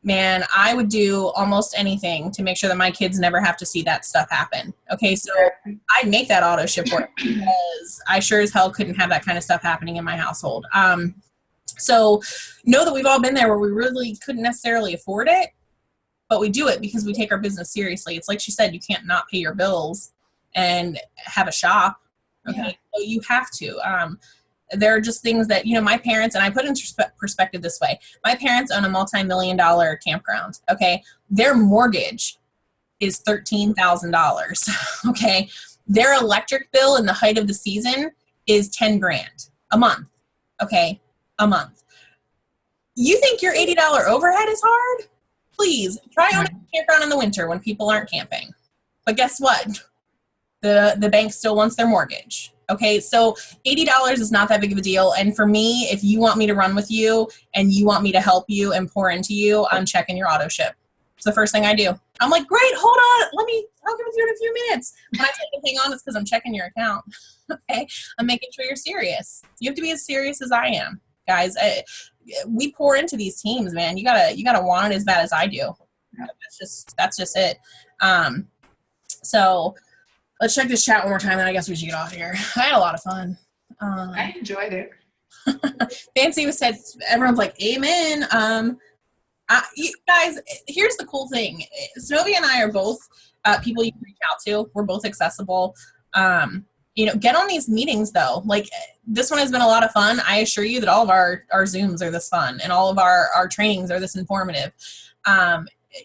man, I would do almost anything to make sure that my kids never have to see that stuff happen. Okay, so I'd make that auto ship work because I sure as hell couldn't have that kind of stuff happening in my household. So know that we've all been there where we really couldn't necessarily afford it, but we do it because we take our business seriously. It's like she said, you can't not pay your bills and have a shop. Okay, yeah. So you have to. There are just things that, you know, my parents, and I put it into perspective this way. My parents own a multi-million-dollar campground, okay? Their mortgage is $13,000, okay? Their electric bill in the height of the season is 10 grand a month, okay? A month. You think your $80 overhead is hard? Please, try owning a campground in the winter when people aren't camping. But guess what? The bank still wants their mortgage. Okay, so $80 is not that big of a deal. And for me, if you want me to run with you and you want me to help you and pour into you, I'm checking your auto ship. It's the first thing I do. I'm like, great, hold on. I'll give it to you in a few minutes. When I take the thing on, it's because I'm checking your account. Okay, I'm making sure you're serious. You have to be as serious as I am, guys. We pour into these teams, man. You gotta want it as bad as I do. That's just it. So let's check this chat one more time, and I guess we should get off here. I had a lot of fun. I enjoyed it. Fancy said, everyone's like, amen. You guys, here's the cool thing. Sinovia and I are both people you can reach out to. We're both accessible. You know, get on these meetings, though. Like, this one has been a lot of fun. I assure you that all of our Zooms are this fun, and all of our trainings are this informative.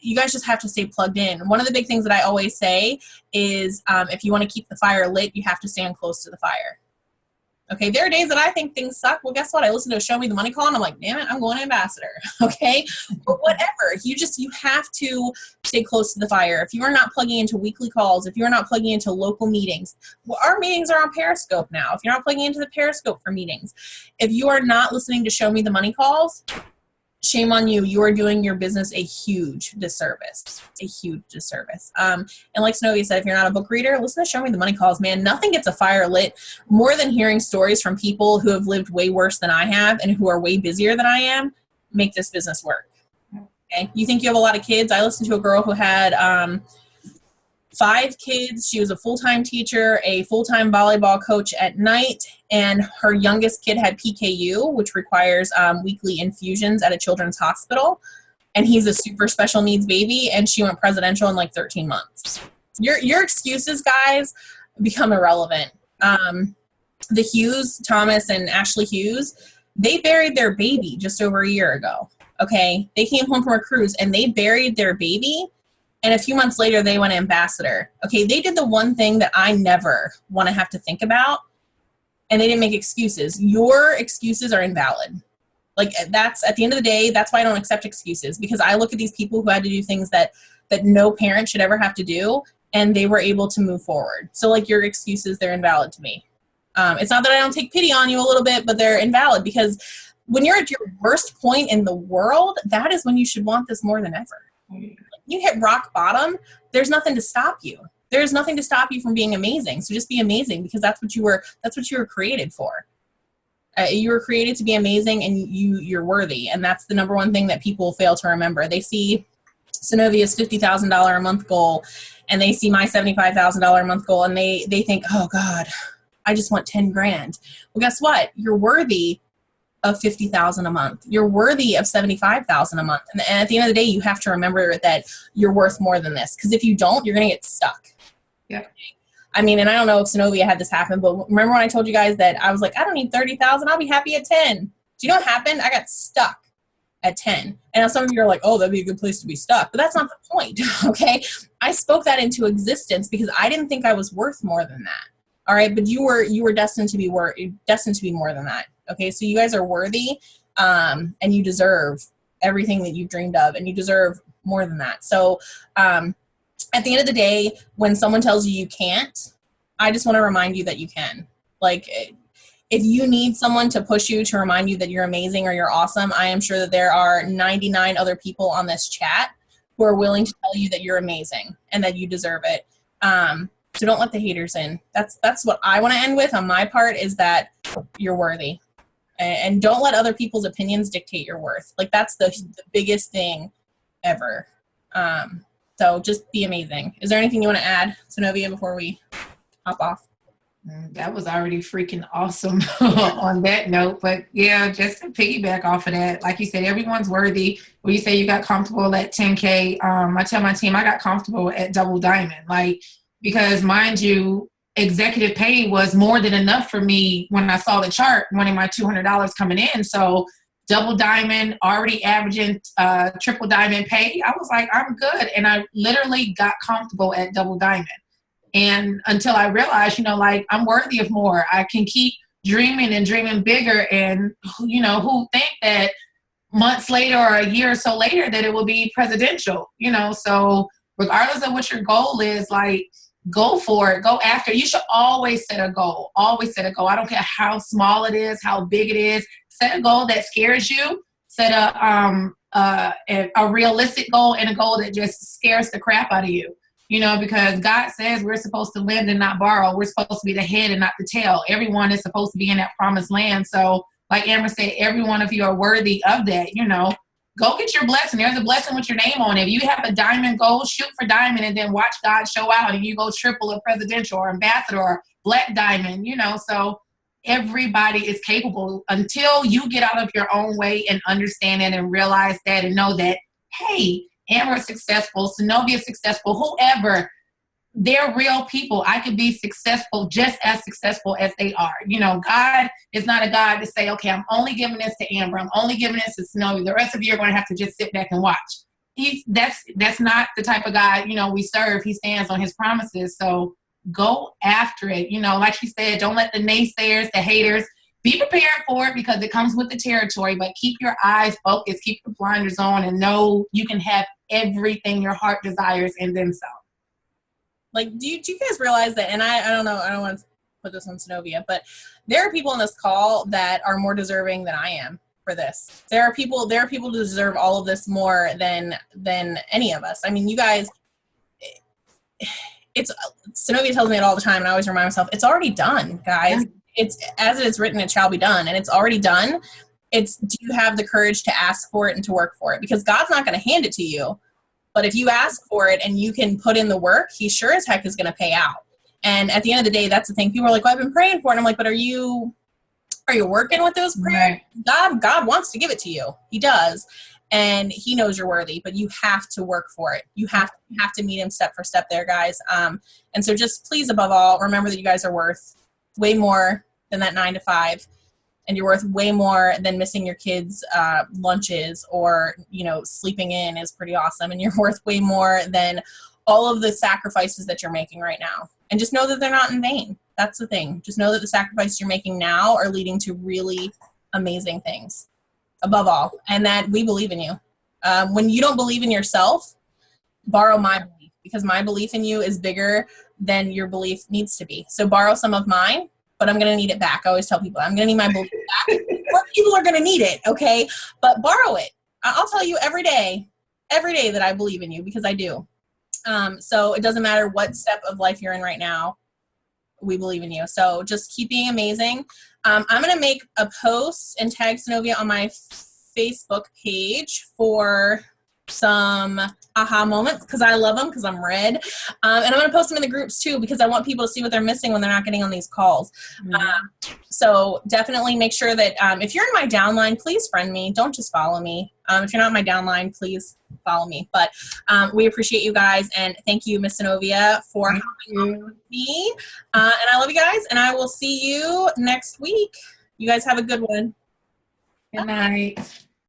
You guys just have to stay plugged in. One of the big things that I always say is if you want to keep the fire lit, you have to stand close to the fire. Okay, there are days that I think things suck. Well, guess what? I listen to a Show Me the Money call, and I'm like, damn it, I'm going ambassador. Okay, but whatever. You have to stay close to the fire. If you are not plugging into weekly calls, if you are not plugging into local meetings, well, our meetings are on Periscope now. If you're not plugging into the Periscope for meetings, if you are not listening to Show Me the Money calls, shame on you. You are doing your business a huge disservice. A huge disservice. And like Sinovia said, if you're not a book reader, listen to Show Me the Money calls, man. Nothing gets a fire lit more than hearing stories from people who have lived way worse than I have and who are way busier than I am. Make this business work. Okay. You think you have a lot of kids? I listened to a girl who had 5 kids. She was a full-time teacher, a full-time volleyball coach at night, and her youngest kid had PKU, which requires weekly infusions at a children's hospital. And he's a super special needs baby, and she went presidential in like 13 months. Your excuses, guys, become irrelevant. The Hughes, Thomas and Ashley Hughes, they buried their baby just over a year ago. Okay, they came home from a cruise and they buried their baby. And a few months later, they went ambassador. Okay, they did the one thing that I never want to have to think about, and they didn't make excuses. Your excuses are invalid. Like, that's, at the end of the day, that's why I don't accept excuses, because I look at these people who had to do things that no parent should ever have to do, and they were able to move forward. So, like, your excuses, they're invalid to me. It's not that I don't take pity on you a little bit, but they're invalid, because when you're at your worst point in the world, that is when you should want this more than ever. Like, you hit rock bottom, there's nothing to stop you. There's nothing to stop you from being amazing. So just be amazing, because that's what you were created for. You were created to be amazing, and you're worthy. And that's the number one thing that people fail to remember. They see Sonovia's $50,000 a month goal, and they see my $75,000 a month goal, and they think, oh God, I just want 10 grand. Well, guess what? You're worthy of 50,000 a month. You're worthy of 75,000 a month. And at the end of the day, you have to remember that you're worth more than this. Because if you don't, you're going to get stuck. Yeah. I mean, and I don't know if Sinovia had this happen, but remember when I told you guys that I was like, I don't need 30,000. I'll be happy at 10. Do you know what happened? I got stuck at 10. And now some of you are like, oh, that'd be a good place to be stuck. But that's not the point. Okay. I spoke that into existence because I didn't think I was worth more than that. All right. But you were destined to be more than that. Okay. So you guys are worthy, and you deserve everything that you've dreamed of, and you deserve more than that. So, at the end of the day, when someone tells you you can't, I just want to remind you that you can. Like, if you need someone to push you, to remind you that you're amazing or you're awesome, I am sure that there are 99 other people on this chat who are willing to tell you that you're amazing and that you deserve it. So don't let the haters in. That's what I want to end with on my part, is that you're worthy. And don't let other people's opinions dictate your worth. Like, that's the biggest thing ever. So just be amazing. Is there anything you want to add, Sinovia, before we hop off? That was already freaking awesome on that note. But yeah, just to piggyback off of that, like you said, everyone's worthy. When you say you got comfortable at 10K, I tell my team I got comfortable at double diamond. Like, because mind you, executive pay was more than enough for me when I saw the chart, wanting my $200 coming in. So double diamond, already averaging triple diamond pay, I was like, I'm good. And I literally got comfortable at double diamond. And until I realized, like, I'm worthy of more. I can keep dreaming and dreaming bigger. And, who think that months later or a year or so later that it will be presidential, So regardless of what your goal is, like, go for it. Go after it. You should always set a goal. Always set a goal. I don't care how small it is, how big it is. Set a goal that scares you. Set a realistic goal, and a goal that just scares the crap out of you. Because God says we're supposed to lend and not borrow. We're supposed to be the head and not the tail. Everyone is supposed to be in that promised land. So like Amber said, every one of you are worthy of that. Go get your blessing. There's a blessing with your name on it. If you have a diamond goal, shoot for diamond, and then watch God show out, and you go triple or presidential or ambassador or black diamond, So everybody is capable until you get out of your own way and understand it and realize that and know that, hey, Amber's successful, Sinovia successful, whoever, they're real people. I could be successful just as successful as they are. God is not a God to say, okay, I'm only giving this to Amber. I'm only giving this to Sinovia. The rest of you are going to have to just sit back and watch. That's not the type of God, we serve. He stands on his promises. So go after it. Like she said, don't let the naysayers, the haters, be prepared for it, because it comes with the territory, but keep your eyes focused, keep the blinders on, and know you can have everything your heart desires and then some. Like, do you guys realize that, and I don't know, I don't want to put this on Sinovia, but there are people on this call that are more deserving than I am for this. There are people who deserve all of this more than any of us. I mean, you guys, Sinovia tells me it all the time, and I always remind myself, it's already done, guys. Yeah. It's as it is written, it shall be done, and it's already done. It's, do you have the courage to ask for it and to work for it? Because God's not going to hand it to you. But if you ask for it and you can put in the work, he sure as heck is going to pay out. And at the end of the day, that's the thing. People are like, well, I've been praying for it. And I'm like, but are you working with those prayers? Right. God wants to give it to you. He does. And he knows you're worthy, but you have to work for it. You have to meet him step for step there, guys. And so just please, above all, remember that you guys are worth way more than that 9 to 5. And you're worth way more than missing your kids' lunches, or, sleeping in is pretty awesome. And you're worth way more than all of the sacrifices that you're making right now. And just know that they're not in vain. That's the thing. Just know that the sacrifices you're making now are leading to really amazing things, above all. And that we believe in you. When you don't believe in yourself, borrow my belief, because my belief in you is bigger than your belief needs to be. So borrow some of mine, but I'm going to need it back. I always tell people, I'm going to need my belief back. More people are going to need it, okay? But borrow it. I'll tell you every day, every day that I believe in you, because I do. So it doesn't matter what step of life you're in right now. We believe in you. So just keep being amazing. I'm going to make a post and tag Sinovia on my Facebook page for some aha moments, because I love them, because I'm red. And I'm going to post them in the groups too, because I want people to see what they're missing when they're not getting on these calls. So definitely make sure that if you're in my downline, please friend me. Don't just follow me. If you're not in my downline, please follow me. But we appreciate you guys, and thank you, Miss Sinovia, for helping with me. And I love you guys, and I will see you next week. You guys have a good one. Good night.